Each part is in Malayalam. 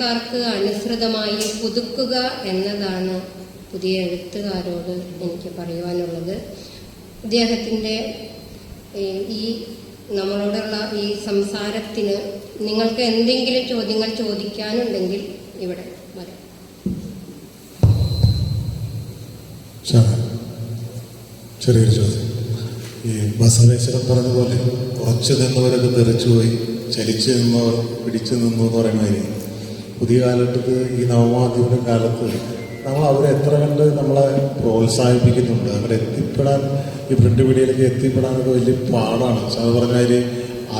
പഴമക്കാർക്ക് അനുസൃതമായി പുതുക്കുക എന്നതാണ് പുതിയ എഴുത്തുകാരോട് എനിക്ക് പറയുവാനുള്ളത്. ഇദ്ദേഹത്തിൻ്റെ ഈ നമ്മളോടുള്ള ഈ സംസാരത്തിന് നിങ്ങൾക്ക് എന്തെങ്കിലും ചോദ്യങ്ങൾ ചോദിക്കാനുണ്ടെങ്കിൽ ഇവിടെ വരാം. ചെറിയൊരു ചോദ്യം. ഈ ബസവേശ്വരൻ പറഞ്ഞ പോലെ ഉറച്ചു നിന്നവരൊക്കെ തെറിച്ചുപോയി, ചലിച്ചു നിന്നവർ പിടിച്ചു നിന്നു എന്ന് പറയുന്നതിന് പുതിയ കാലത്ത് ഈ നവമാധ്യമ കാലത്ത് നമ്മൾ അവരെ എത്ര കണ്ട് നമ്മളെ പ്രോത്സാഹിപ്പിക്കുന്നുണ്ട്. അവിടെ എത്തിപ്പെടാൻ, ഈ പ്രിന്റ് മീഡിയയിലേക്ക് എത്തിപ്പെടാനൊക്കെ വലിയ പാടാണ്. അത് പറഞ്ഞാൽ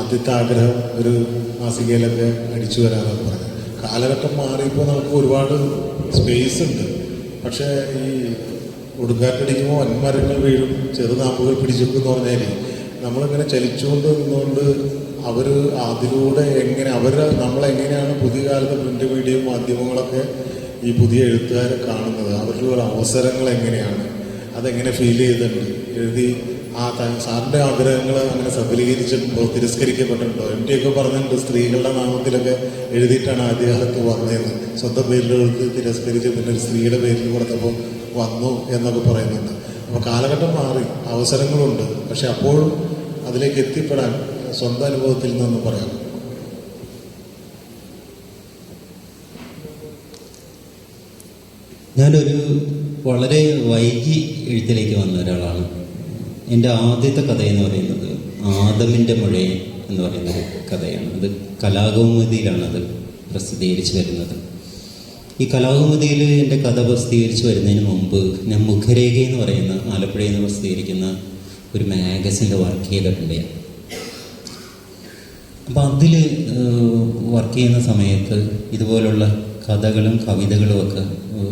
ആദ്യത്തെ ആഗ്രഹം ഒരു മാസികയിലൊക്കെ അടിച്ചു വരാനൊക്കെ പറഞ്ഞു. കാലഘട്ടം മാറിയപ്പോൾ നമുക്ക് ഒരുപാട് സ്പേസ് ഉണ്ട്. പക്ഷേ ഈ കൊടുങ്കാറ്റടിക്കുമ്പോൾ വൻമരങ്ങൾ വീഴും, ചെറുനാമ്പുകൾ പിടിച്ചെന്ന് പറഞ്ഞാൽ നമ്മളിങ്ങനെ ചലിച്ചുകൊണ്ട് നിന്നുകൊണ്ട് അവർ അതിലൂടെ എങ്ങനെ നമ്മളെങ്ങനെയാണ് പുതിയ കാലത്ത് പ്രിന്റ് മീഡിയ മാധ്യമങ്ങളൊക്കെ ഈ പുതിയ എഴുത്തുകാരെ കാണുന്നത്, അവരുടെ അവസരങ്ങൾ എങ്ങനെയാണ്, അതെങ്ങനെ ഫീൽ ചെയ്തിട്ടുണ്ട്, എഴുതി സാറിൻ്റെ ആഗ്രഹങ്ങൾ അങ്ങനെ സഫലീകരിച്ചിട്ടുണ്ടോ, തിരസ്കരിക്കപ്പെട്ടിട്ടുണ്ടോ? എം ടി ഒക്കെ പറഞ്ഞിട്ടുണ്ട് സ്ത്രീകളുടെ നാമത്തിലൊക്കെ എഴുതിയിട്ടാണ് ആദ്യകാലത്ത് വന്നതെന്ന്. സ്വന്തം പേരിലെടുത്ത് തിരസ്കരിച്ച് പിന്നെ ഒരു സ്ത്രീയുടെ പേരിൽ കൊടുത്തപ്പോൾ വന്നു എന്നൊക്കെ പറയുന്നുണ്ട്. അപ്പോൾ കാലഘട്ടം മാറി, അവസരങ്ങളുണ്ട്. പക്ഷെ അപ്പോഴും അതിലേക്ക് എത്തിപ്പെടാൻ സ്വന്തം അനുഭവത്തിൽ നിന്നൊന്ന് പറയാം. ഞാനൊരു വളരെ വൈകി എഴുത്തിലേക്ക് വന്ന ഒരാളാണ്. എൻ്റെ ആദ്യത്തെ കഥയെന്ന് പറയുന്നത് ആദമിൻ്റെ മുഴയെ എന്ന് പറയുന്നൊരു കഥയാണ്. അത് കലാകൗമുദിയിലാണത് പ്രസിദ്ധീകരിച്ച് വരുന്നത്. ഈ കലാകൗമുദിയിൽ എൻ്റെ കഥ പ്രസിദ്ധീകരിച്ച് വരുന്നതിന് മുമ്പ് ഞാൻ മുഖരേഖ എന്ന് പറയുന്ന ആലപ്പുഴയിൽ നിന്ന് പ്രസിദ്ധീകരിക്കുന്ന ഒരു മാഗസിനിൽ വർക്ക് ചെയ്തിട്ടുണ്ട്. അപ്പം അതിൽ വർക്ക് ചെയ്യുന്ന സമയത്ത് ഇതുപോലുള്ള കഥകളും കവിതകളും ഒക്കെ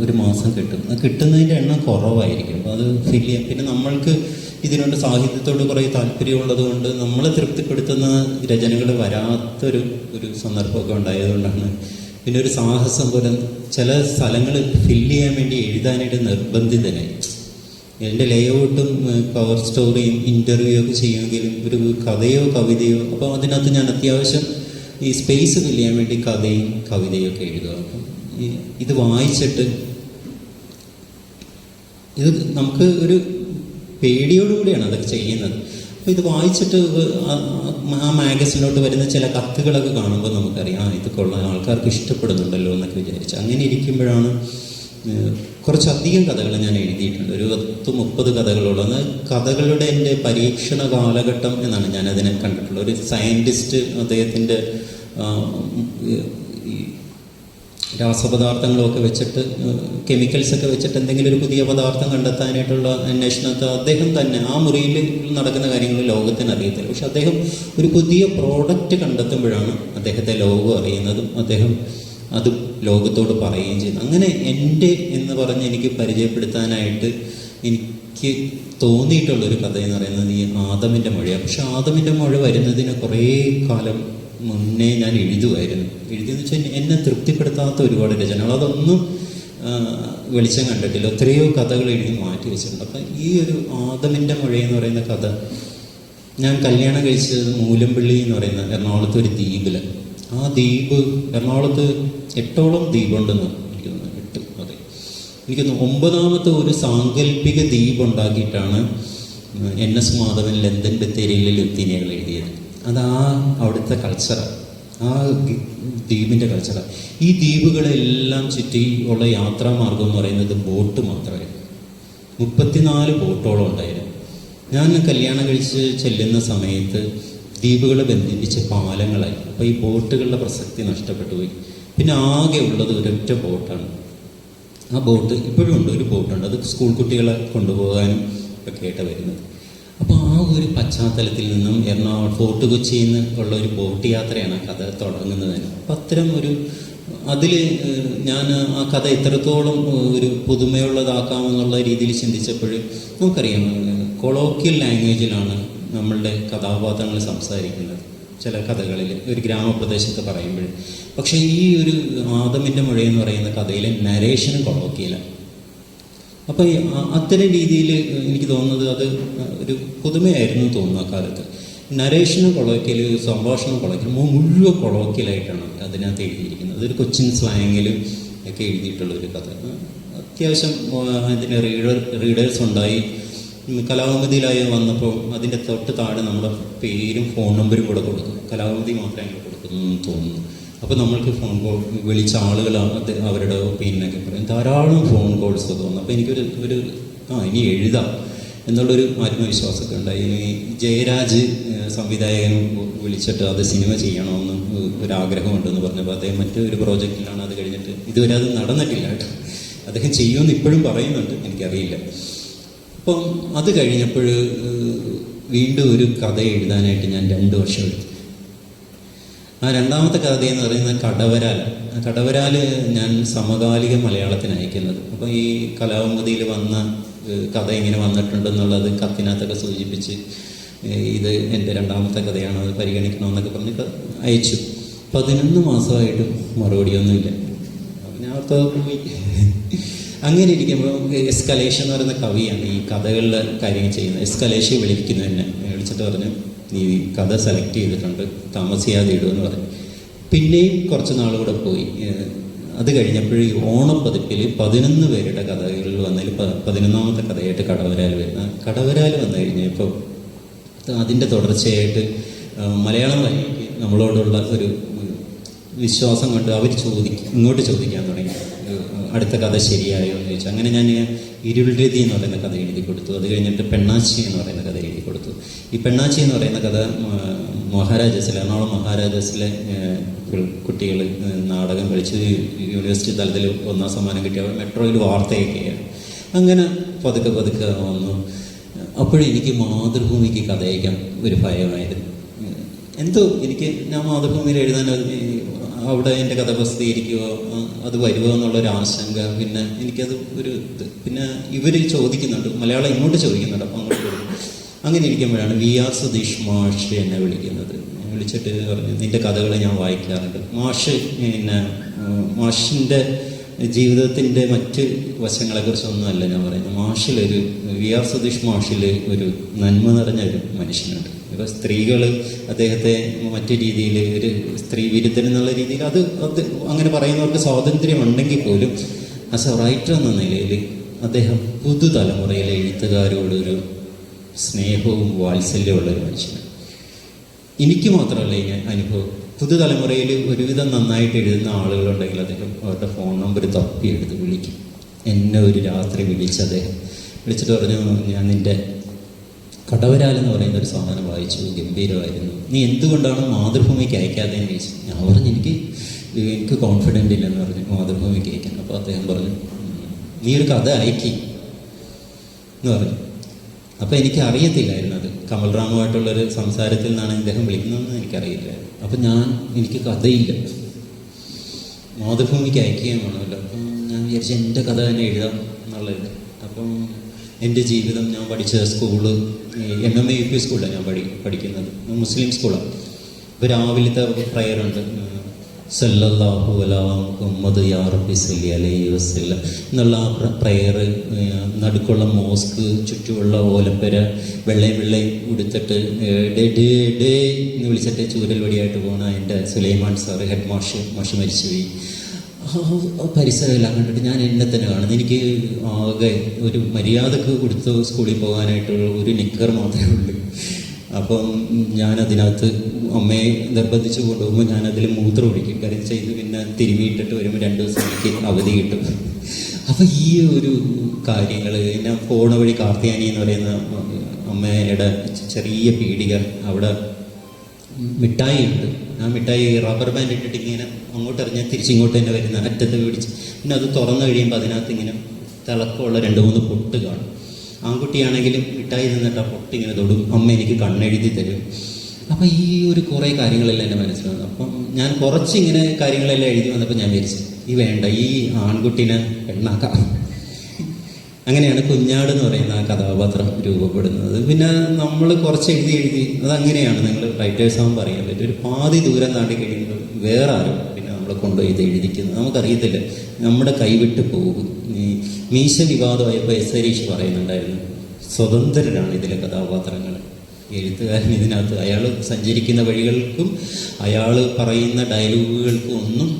ഒരു മാസം കിട്ടും. കിട്ടുന്നതിൻ്റെ എണ്ണം കുറവായിരിക്കും. അത് ഫില്ല് ചെയ്യാം. പിന്നെ നമ്മൾക്ക് ഇതിനോട് സാഹിത്യത്തോട് കുറേ താല്പര്യമുള്ളത് കൊണ്ട് നമ്മളെ തൃപ്തിപ്പെടുത്തുന്ന രചനകൾ വരാത്തൊരു സന്ദർഭമൊക്കെ ഉണ്ടായതുകൊണ്ടാണ് പിന്നെ ഒരു സാഹസം പോലെ ചില സ്ഥലങ്ങൾ ഫില്ല് ചെയ്യാൻ വേണ്ടി എഴുതാനായിട്ട് നിർബന്ധിതനായി. എൻ്റെ ലേഔട്ടും കവർ സ്റ്റോറിയും ഇൻ്റർവ്യൂ ഒക്കെ ചെയ്യുമെങ്കിലും ഒരു കഥയോ കവിതയോ, അപ്പോൾ അതിനകത്ത് ഞാൻ അത്യാവശ്യം ഈ സ്പേസ് ഫില്ല് ചെയ്യാൻ വേണ്ടി കഥയും കവിതയും ഒക്കെ എഴുതുക. അപ്പം ഇത് വായിച്ചിട്ട് ഇത് നമുക്ക് ഒരു പേടിയോടുകൂടിയാണ് അതൊക്കെ ചെയ്യുന്നത്. അപ്പോൾ ഇത് വായിച്ചിട്ട് ആ മാഗസിനിലോട്ട് വരുന്ന ചില കത്തുകളൊക്കെ കാണുമ്പോൾ നമുക്കറിയാം ഇത് കൊള്ളാം, ആൾക്കാർക്ക് ഇഷ്ടപ്പെടുന്നുണ്ടല്ലോ എന്നൊക്കെ വിചാരിച്ച് അങ്ങനെ ഇരിക്കുമ്പോഴാണ് കുറച്ചധികം കഥകൾ ഞാൻ എഴുതിയിട്ടുണ്ട്. ഒരു 10-30 കഥകളോളം. കഥകളുടെ എൻ്റെ പരീക്ഷണ കാലഘട്ടം എന്നാണ് ഞാനതിനെ കണ്ടിട്ടുള്ളത്. ഒരു സയൻറ്റിസ്റ്റ് അദ്ദേഹത്തിൻ്റെ ഈ രാസപദാർത്ഥങ്ങളൊക്കെ വെച്ചിട്ട്, കെമിക്കൽസൊക്കെ വെച്ചിട്ട് എന്തെങ്കിലും ഒരു പുതിയ പദാർത്ഥം കണ്ടെത്താനായിട്ടുള്ള അന്വേഷണത്തെ അദ്ദേഹം തന്നെ ആ മുറിയിൽ നടക്കുന്ന കാര്യങ്ങൾ ലോകത്തിന് അറിയത്തില്ല. പക്ഷെ അദ്ദേഹം ഒരു പുതിയ പ്രോഡക്റ്റ് കണ്ടെത്തുമ്പോഴാണ് അദ്ദേഹത്തെ ലോകം അറിയുന്നതും അദ്ദേഹം അത് ലോകത്തോട് പറയുകയും ചെയ്യുന്നു. അങ്ങനെ എൻ്റെ എന്ന് പറഞ്ഞ് എനിക്ക് പരിചയപ്പെടുത്താനായിട്ട് എനിക്ക് തോന്നിയിട്ടുള്ളൊരു കഥ എന്ന് പറയുന്നത് ഈ ആദമിൻ്റെ മഴയാണ്. പക്ഷെ ആദമിൻ്റെ മഴ വരുന്നതിന് കുറേ കാലം മുന്നേ ഞാൻ എഴുതുമായിരുന്നു. എഴുതിയെന്ന് വെച്ചാൽ എന്നെ തൃപ്തിപ്പെടുത്താത്ത ഒരുപാട് രചനകൾ, അതൊന്നും വെളിച്ചം കണ്ടിട്ടില്ല. എത്രയോ കഥകൾ എഴുതി മാറ്റി വെച്ചിട്ടുണ്ട്. അപ്പം ഈ ഒരു ആദമിൻ്റെ മഴയെന്ന് പറയുന്ന കഥ ഞാൻ കല്യാണം കഴിച്ചത് മൂലമ്പള്ളി എന്ന് പറയുന്ന എറണാകുളത്ത് ഒരു ദ്വീപിൽ. ആ ദ്വീപ്, എറണാകുളത്ത് 8ഓളം ദ്വീപുണ്ടെന്ന് എനിക്ക് തോന്നുന്നു. 8, അതെ. എനിക്ക് 9ാമത്തെ ഒരു സാങ്കല്പിക ദ്വീപ് ഉണ്ടാക്കിയിട്ടാണ് NS മാധവൻ ലണ്ടൻ ബത്തേരിയിലെ ലുത്തീനിയകൾ എഴുതിയത്. അത് അവിടുത്തെ കൾച്ചറാണ്, ആ ദ്വീപിൻ്റെ കൾച്ചറാണ്. ഈ ദ്വീപുകളെല്ലാം ചുറ്റി ഉള്ള യാത്രാമാർഗം എന്ന് പറയുന്നത് ബോട്ട് മാത്രമായിരുന്നു. 34 ബോട്ടോളം ഉണ്ടായിരുന്നു. ഞാൻ കല്യാണം കഴിച്ച് ചെല്ലുന്ന സമയത്ത് ദ്വീപുകളെ ബന്ധിപ്പിച്ച് പാലങ്ങളായി. അപ്പോൾ ഈ ബോട്ടുകളുടെ പ്രസക്തി നഷ്ടപ്പെട്ടു പോയി. പിന്നെ ആകെ ഉള്ളത് ഒരൊറ്റ ബോട്ടാണ്. ആ ബോട്ട് ഇപ്പോഴും ഉണ്ട്, ഒരു ബോട്ടുണ്ട്. അത് സ്കൂൾ കുട്ടികളെ കൊണ്ടുപോകാനും ഒക്കെ ആയിട്ട് വരുന്നത്. അപ്പോൾ ആ ഒരു പശ്ചാത്തലത്തിൽ നിന്നും എറണാകുളം ഫോർട്ട് കൊച്ചിയിൽ നിന്ന് ഉള്ള ഒരു ബോട്ട് യാത്രയാണ് ആ കഥ തുടങ്ങുന്നത് തന്നെ. അപ്പം അത്തരം ഒരു അതിൽ ഞാൻ ആ കഥ എത്രത്തോളം ഒരു പുതുമയുള്ളതാക്കാമെന്നുള്ള രീതിയിൽ ചിന്തിച്ചപ്പോൾ നമുക്കറിയാം കൊളോക്കിയൽ ലാംഗ്വേജിലാണ് നമ്മളുടെ കഥാപാത്രങ്ങൾ സംസാരിക്കുന്നത് ചില കഥകളിൽ, ഒരു ഗ്രാമപ്രദേശത്ത് പറയുമ്പോൾ. പക്ഷേ ഈ ഒരു ആദമിൻ്റെ മഴയെന്ന് പറയുന്ന കഥയിലെ നരേഷനും കൊളോക്കിയലാണ്. അപ്പോൾ അത്തരം രീതിയിൽ എനിക്ക് തോന്നുന്നത് അത് ഒരു പുതുമയായിരുന്നു തോന്നുന്നു ആ കാലത്ത്. നരേഷന് കൊളോക്കിയൽ, സംഭാഷണം കൊളോക്കിയൽ, മുഴുവൻ കൊളോക്കിയലായിട്ടാണ് അതിനകത്ത് എഴുതിയിരിക്കുന്നത്. അതൊരു കൊച്ചിൻ സ്ലാങ്ങിലും ഒക്കെ എഴുതിയിട്ടുള്ള ഒരു കഥ. അത്യാവശ്യം അതിന് റീഡേഴ്സ് ഉണ്ടായി. കലാകൗമുദിയിലായി വന്നപ്പോൾ അതിൻ്റെ തൊട്ട് താഴെ നമ്മുടെ പേരും ഫോൺ നമ്പരും കൂടെ കൊടുക്കും. കലാകൗമുദി മാത്രമേ അങ്ങനെ കൊടുക്കുന്നു തോന്നുന്നു. അപ്പോൾ നമ്മൾക്ക് ഫോൺ കോൾ വിളിച്ച ആളുകൾ അവരുടെ ഒപ്പീനിയനൊക്കെ പറയും. ധാരാളം ഫോൺ കോൾസ് തോന്നുന്നു. അപ്പോൾ എനിക്കൊരു ഇനി എഴുതാം എന്നുള്ളൊരു ആത്മവിശ്വാസമൊക്കെ ഉണ്ടായി. ജയരാജ് സംവിധായകൻ വിളിച്ചിട്ട് അത് സിനിമ ചെയ്യണമെന്ന് ഒരാഗ്രഹമുണ്ടെന്ന് പറഞ്ഞപ്പോൾ അദ്ദേഹം മറ്റൊരു പ്രോജക്റ്റിലാണ്. അത് കഴിഞ്ഞിട്ട് ഇതുവരെ അത് നടന്നിട്ടില്ല കേട്ടോ. അദ്ദേഹം ചെയ്യുമെന്ന് ഇപ്പോഴും പറയുന്നുണ്ട്, എനിക്കറിയില്ല. അപ്പം അത് കഴിഞ്ഞപ്പോൾ വീണ്ടും ഒരു കഥ എഴുതാനായിട്ട് ഞാൻ 2 വർഷം എടുത്തു. ആ രണ്ടാമത്തെ കഥയെന്ന് പറയുന്നത് കടവരാൽ. കടവരാൽ ഞാൻ സമകാലിക മലയാളത്തിന് അയക്കുന്നത്. അപ്പോൾ ഈ കലാകൗമുദിയിൽ വന്ന കഥ ഇങ്ങനെ വന്നിട്ടുണ്ടെന്നുള്ളത് കത്തിനകത്തൊക്കെ സൂചിപ്പിച്ച് ഇത് എൻ്റെ രണ്ടാമത്തെ കഥയാണ്, അത് പരിഗണിക്കണമെന്നൊക്കെ പറഞ്ഞ് അയച്ചു. 11 മാസമായിട്ടും മറുപടിയൊന്നുമില്ല. അപ്പം ഞാൻ പോയി. അങ്ങനെ ഇരിക്കുമ്പോൾ എസ്കലേഷൻ എന്ന് പറയുന്ന കവിയാണ് ഈ കഥകളിലെ കാര്യങ്ങൾ ചെയ്യുന്നത്. എസ്കലേഷൻ വിളിക്കുന്നത് തന്നെ വിളിച്ചിട്ട് പറഞ്ഞു, നീ കഥ സെലക്ട് ചെയ്തിട്ടുണ്ട്, താമസിയാതെ ഇടുമെന്ന് പറഞ്ഞു. പിന്നെയും കുറച്ച് നാൾ കൂടെ പോയി. അത് കഴിഞ്ഞപ്പോൾ ഈ ഓണപ്പതിപ്പിൽ 11 പേരുടെ കഥകളിൽ വന്നതിൽ 11ാമത്തെ കഥയായിട്ട് കടവരാൽ വരുന്ന കടവരാൽ വന്നു കഴിഞ്ഞപ്പോൾ അതിൻ്റെ തുടർച്ചയായിട്ട് മലയാളം വായിക്ക് നമ്മളോടുള്ള ഒരു വിശ്വാസം കൊണ്ട് അവർ ഇങ്ങോട്ട് ചോദിക്കാൻ തുടങ്ങി, അടുത്ത കഥ ശരിയായോ എന്ന് ചോദിച്ചു. അങ്ങനെ ഞാൻ ഇരുൾരതി എന്ന് പറയുന്ന കഥ എഴുതി കൊടുത്തു. അത് കഴിഞ്ഞിട്ട് പെണ്ണാച്ചി എന്ന് പറയുന്ന കഥ എഴുതി കൊടുത്തു. ഈ പെണ്ണാച്ചി എന്ന് പറയുന്ന കഥ മഹാരാജാസിലെ, എറണാകുളം മഹാരാജാസിലെ കുട്ടികൾ നാടകം കളിച്ച് യൂണിവേഴ്സിറ്റി തലത്തിൽ 1ാം സമ്മാനം കിട്ടിയ മെട്രോയിൽ വാർത്തയൊക്കെയാണ്. അങ്ങനെ പതുക്കെ വന്നു. അപ്പോഴെനിക്ക് മാതൃഭൂമിക്ക് കഥ അയക്കാൻ ഒരു ഭയമായിരുന്നു. എന്തോ ഞാൻ മാതൃഭൂമിയിൽ എഴുതാൻ അവിടെ എൻ്റെ കഥ പ്രസിദ്ധീകരിക്കുമോ, അത് വരുമോ എന്നുള്ളൊരു ആശങ്ക. പിന്നെ എനിക്കത് ഒരു പിന്നെ ഇവർ ചോദിക്കുന്നുണ്ട്, മലയാളം ഇങ്ങോട്ട് ചോദിക്കുന്നുണ്ട്, അപ്പോൾ അങ്ങോട്ട് കൊടുക്കും. അങ്ങനെ ഇരിക്കുമ്പോഴാണ് VR സുധീഷ് മാഷ് എന്നെ വിളിക്കുന്നത്. വിളിച്ചിട്ട് പറഞ്ഞു, നിൻ്റെ കഥകൾ ഞാൻ വായിക്കാറുണ്ട്. മാഷിൻ്റെ ജീവിതത്തിൻ്റെ മറ്റ് വശങ്ങളെക്കുറിച്ചൊന്നുമല്ല ഞാൻ പറയുന്നത്. മാഷിലൊരു VR സുധീഷ് മാഷിൽ ഒരു നന്മ നിറഞ്ഞ ഒരു മനുഷ്യനുണ്ട്. ഇപ്പോൾ സ്ത്രീകൾ അദ്ദേഹത്തെ മറ്റു രീതിയിൽ ഒരു സ്ത്രീ വിരുദ്ധൻ എന്നുള്ള രീതിയിൽ അത് അങ്ങനെ പറയുന്നവർക്ക് സ്വാതന്ത്ര്യമുണ്ടെങ്കിൽ പോലും ആസ് എ റൈറ്റർ എന്ന നിലയിൽ അദ്ദേഹം പുതുതലമുറയിലെ എഴുത്തുകാരോടൊരു സ്നേഹവും വാത്സല്യമുള്ളൊരു മനുഷ്യനാണ്. എനിക്ക് മാത്രമല്ല ഈ അനുഭവം, പുതുതലമുറയിൽ ഒരുവിധം നന്നായിട്ട് എഴുതുന്ന ആളുകളുണ്ടെങ്കിൽ അദ്ദേഹം അവരുടെ ഫോൺ നമ്പർ തപ്പിയെടുത്ത് വിളിക്കും. എന്നെ ഒരു രാത്രി വിളിച്ച് അദ്ദേഹം വിളിച്ചിട്ട് പറഞ്ഞു, ഞാൻ നിൻ്റെ കടവരാൽ എന്ന് പറയുന്ന ഒരു സാധനം വായിച്ചു, ഗംഭീരമായിരുന്നു, നീ എന്തുകൊണ്ടാണ് മാതൃഭൂമിക്ക് അയക്കാത്തതെന്ന് ചോദിച്ചു. ഞാൻ പറഞ്ഞു, എനിക്ക് കോൺഫിഡൻ്റ് ഇല്ലെന്ന് പറഞ്ഞു മാതൃഭൂമിക്ക് അയക്കാൻ. അപ്പോൾ അദ്ദേഹം പറഞ്ഞു, നീ ഒരു കഥ അയക്കി എന്ന് പറഞ്ഞു. അപ്പോൾ എനിക്ക് അറിയത്തില്ലായിരുന്നു അത് കമൽറാമുമായിട്ടുള്ളൊരു സംസാരത്തിൽ നിന്നാണ് ഇദ്ദേഹം വിളിക്കുന്നതെന്ന് എനിക്കറിയില്ലായിരുന്നു. അപ്പം എനിക്ക് കഥയില്ല, മാതൃഭൂമിക്ക് അയക്കുകയും വേണമല്ലോ. അപ്പം ഞാൻ വിചാരിച്ചു എൻ്റെ കഥ തന്നെ എഴുതാം എന്നുള്ളത്. അപ്പം എൻ്റെ ജീവിതം, ഞാൻ പഠിച്ച സ്കൂള് MMA UP സ്കൂളിലാണ് ഞാൻ പഠിക്കുന്നത്, മുസ്ലിം സ്കൂളാണ്. ഇപ്പോൾ രാവിലത്തെ പ്രയറുണ്ട്, സല്ലല്ലാഹു അലാ മുഹമ്മദ് യാ റബ്ബി സല്ലി അലൈഹി വസല്ലം എന്നുള്ള ആ പ്രയർ, നടുക്കുള്ള മോസ്ക്, ചുറ്റുമുള്ള ഓലപ്പര, വെള്ളയും ഉടുത്തിട്ട് ഡേ എന്ന് വിളിച്ചിട്ട് ചൂരൽ വടിയായിട്ട് പോകുന്ന എൻ്റെ സുലൈമാൻ സാറ്, ഹെഡ് മാഷ് മരിച്ചുപോയി. പരിസരമെല്ലാം കണ്ടിട്ട് ഞാൻ എന്നെ തന്നെ കാണുന്നത്. എനിക്ക് ആകെ ഒരു മര്യാദക്ക് കൊടുത്ത് സ്കൂളിൽ പോകാനായിട്ടുള്ള ഒരു നിക്കർ മാത്രമേ ഉള്ളൂ. അപ്പം ഞാനതിനകത്ത് അമ്മയെ നിർബന്ധിച്ച് കൊണ്ടുപോകുമ്പോൾ ഞാനതിൽ മൂത്രം ഒഴിക്കും, കാര്യം ചെയ്ത് പിന്നെ തിരുമ്മിയിട്ടിട്ട് വരുമ്പോൾ 2 ദിവസം എനിക്ക് അവധി കിട്ടും. അപ്പം ഈ ഒരു കാര്യങ്ങൾ ഞാൻ പോണ വഴി കാർത്തിയാനി എന്ന് പറയുന്ന അമ്മയുടെ ചെറിയ പീടിക, അവിടെ മിഠായി ഉണ്ട്. ആ മിഠായി റബ്ബർ ബാൻഡ് ഇട്ടിട്ട് ഇങ്ങനെ അങ്ങോട്ട് എറിഞ്ഞാൽ തിരിച്ചിങ്ങോട്ട് തന്നെ വരുന്ന അറ്റത്ത് പിടിച്ച്, പിന്നെ അത് തുറന്നു കഴിയുമ്പോൾ അതിനകത്ത് ഇങ്ങനെ തിളക്കമുള്ള 2-3 പൊട്ട് കാണും. ആൺകുട്ടിയാണെങ്കിലും മിഠായി നിന്നിട്ട് ആ പൊട്ട് ഇങ്ങനെ തൊടും, അമ്മ എനിക്ക് കണ്ണെഴുതി തരും. അപ്പം ഈ ഒരു കുറേ കാര്യങ്ങളെല്ലാം എൻ്റെ മനസ്സിൽ വന്നു. അപ്പം ഞാൻ കുറച്ചിങ്ങനെ കാര്യങ്ങളെല്ലാം എഴുതി വന്നപ്പോൾ ഞാൻ വിചാരിച്ചു, വേണ്ട, ഈ ആൺകുട്ടീനെ പെണ്ണാക്കാം. അങ്ങനെയാണ് കുഞ്ഞാട് എന്ന് പറയുന്ന ആ കഥാപാത്രം രൂപപ്പെടുന്നത്. പിന്നെ നമ്മൾ കുറച്ച് എഴുതി അതങ്ങനെയാണ്, നിങ്ങൾ റൈറ്റേഴ്സ് ആകുമ്പോൾ പറയാൻ പറ്റും. ഒരു പാതി ദൂരം താണ്ടി കഴിയുമ്പോൾ വേറെ ആരും പിന്നെ നമ്മളെ കൊണ്ടുപോയി ഇത് എഴുതിക്കുന്നത് നമുക്കറിയത്തില്ല, നമ്മുടെ കൈവിട്ട് പോകും. ഈ മീശ വിവാദമായപ്പോൾ S. ഹരീഷ് പറയുന്നുണ്ടായിരുന്നു, സ്വതന്ത്രരാണ് ഇതിലെ കഥാപാത്രങ്ങൾ, എഴുത്തുകാരൻ ഇതിനകത്ത് അയാൾ സഞ്ചരിക്കുന്ന വഴികൾക്കും അയാൾ പറയുന്ന ഡയലോഗുകൾക്കും ഒന്നും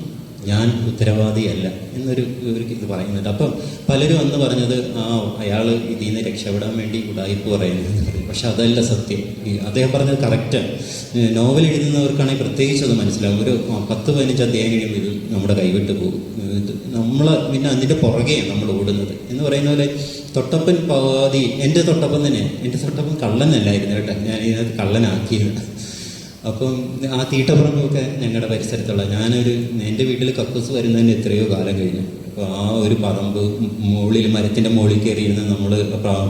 ഞാൻ ഉത്തരവാദിയല്ല എന്നൊരു ഇത് പറയുന്നുണ്ട്. അപ്പം പലരും അന്ന് പറഞ്ഞത് അയാൾ ഇതിൽ നിന്ന് രക്ഷപ്പെടാൻ വേണ്ടി ഉടായിപ്പ് പറയുന്നത്. പക്ഷെ അതല്ല സത്യം. അദ്ദേഹം പറഞ്ഞത് കറക്റ്റാണ്. നോവൽ എഴുതുന്നവർക്കാണെങ്കിൽ പ്രത്യേകിച്ച് അത് മനസ്സിലാവും. ഒരു 10-15 അധ്യായം കഴിയുമ്പോൾ ഇത് നമ്മുടെ കൈവിട്ട് പോകും. നമ്മൾ പിന്നെ അതിൻ്റെ പുറകെയാണ് നമ്മൾ ഓടുന്നത് എന്ന് പറയുന്ന പോലെ തൊട്ടപ്പൻ പാതി എൻ്റെ തൊട്ടപ്പൻ തന്നെ. എൻ്റെ തൊട്ടപ്പൻ കള്ളനല്ലായിരുന്നു കേട്ടോ, ഞാൻ ഇതിനകത്ത് കള്ളനാക്കിയത്. അപ്പം ആ തീട്ടപ്പുറമൊക്കെ ഞങ്ങളുടെ പരിസരത്തുള്ള എൻ്റെ വീട്ടിൽ കക്കൂസ് വരുന്നതിന് എത്രയോ കാലം കഴിഞ്ഞു. അപ്പോൾ ആ ഒരു പറമ്പ് മരത്തിൻ്റെ മുകളിൽ കയറിയിരുന്ന് നമ്മൾ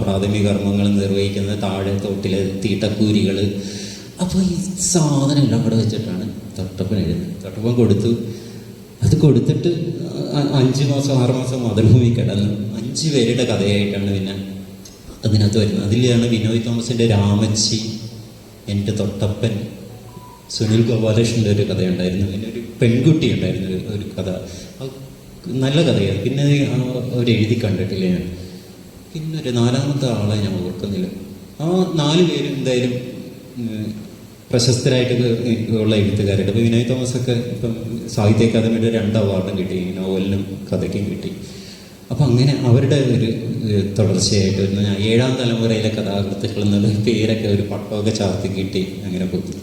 പ്രാഥമിക കർമ്മങ്ങൾ നിർവഹിക്കുന്ന താഴെ തോട്ടിലെ തീട്ടക്കൂരികൾ. അപ്പോൾ ഈ സാധനം എല്ലാം കൂടെ വെച്ചിട്ടാണ് തൊട്ടപ്പൻ എഴുതുന്നത്. തൊട്ടപ്പൻ അത് കൊടുത്തിട്ട് 5 മാസം 6 മാസം മാതൃഭൂമി കിടന്നു. 5 പേരുടെ കഥയായിട്ടാണ് പിന്നെ അതിനകത്ത് വരുന്നത്. അതിലാണ് വിനോയ് തോമസിൻ്റെ രാമച്ചി, എൻ്റെ തൊട്ടപ്പൻ, സുനിൽ ഗോപാലകൃഷ്ണൻ്റെ ഒരു കഥയുണ്ടായിരുന്നു, പിന്നെ ഒരു പെൺകുട്ടി ഉണ്ടായിരുന്നു ഒരു കഥ. നല്ല കഥയാണ്. പിന്നെ അവരെഴുതി കണ്ടിട്ടില്ല ഞാൻ. പിന്നെ ഒരു 4ാമത്തെ ആളെ ഞാൻ ഓർക്കുന്നില്ല. ആ 4 പേരും എന്തായാലും പ്രശസ്തരായിട്ട് ഉള്ള എഴുത്തുകാരുണ്ട്. ഇപ്പോൾ വിനോയ് തോമസൊക്കെ ഇപ്പം സാഹിത്യ അക്കാദമിയുടെ 2 അവാർഡും കിട്ടി, നോവലിനും കഥയ്ക്കും കിട്ടി. അപ്പം അങ്ങനെ അവരുടെ ഒരു തുടർച്ചയായിട്ട് വരുന്ന 7ാം തലമുറയിലെ കഥാകൃത്തുക്കൾ എന്നുള്ള പേരൊക്കെ ഒരു പട്ടമൊക്കെ ചാർത്തി കിട്ടി അങ്ങനെ പോകും.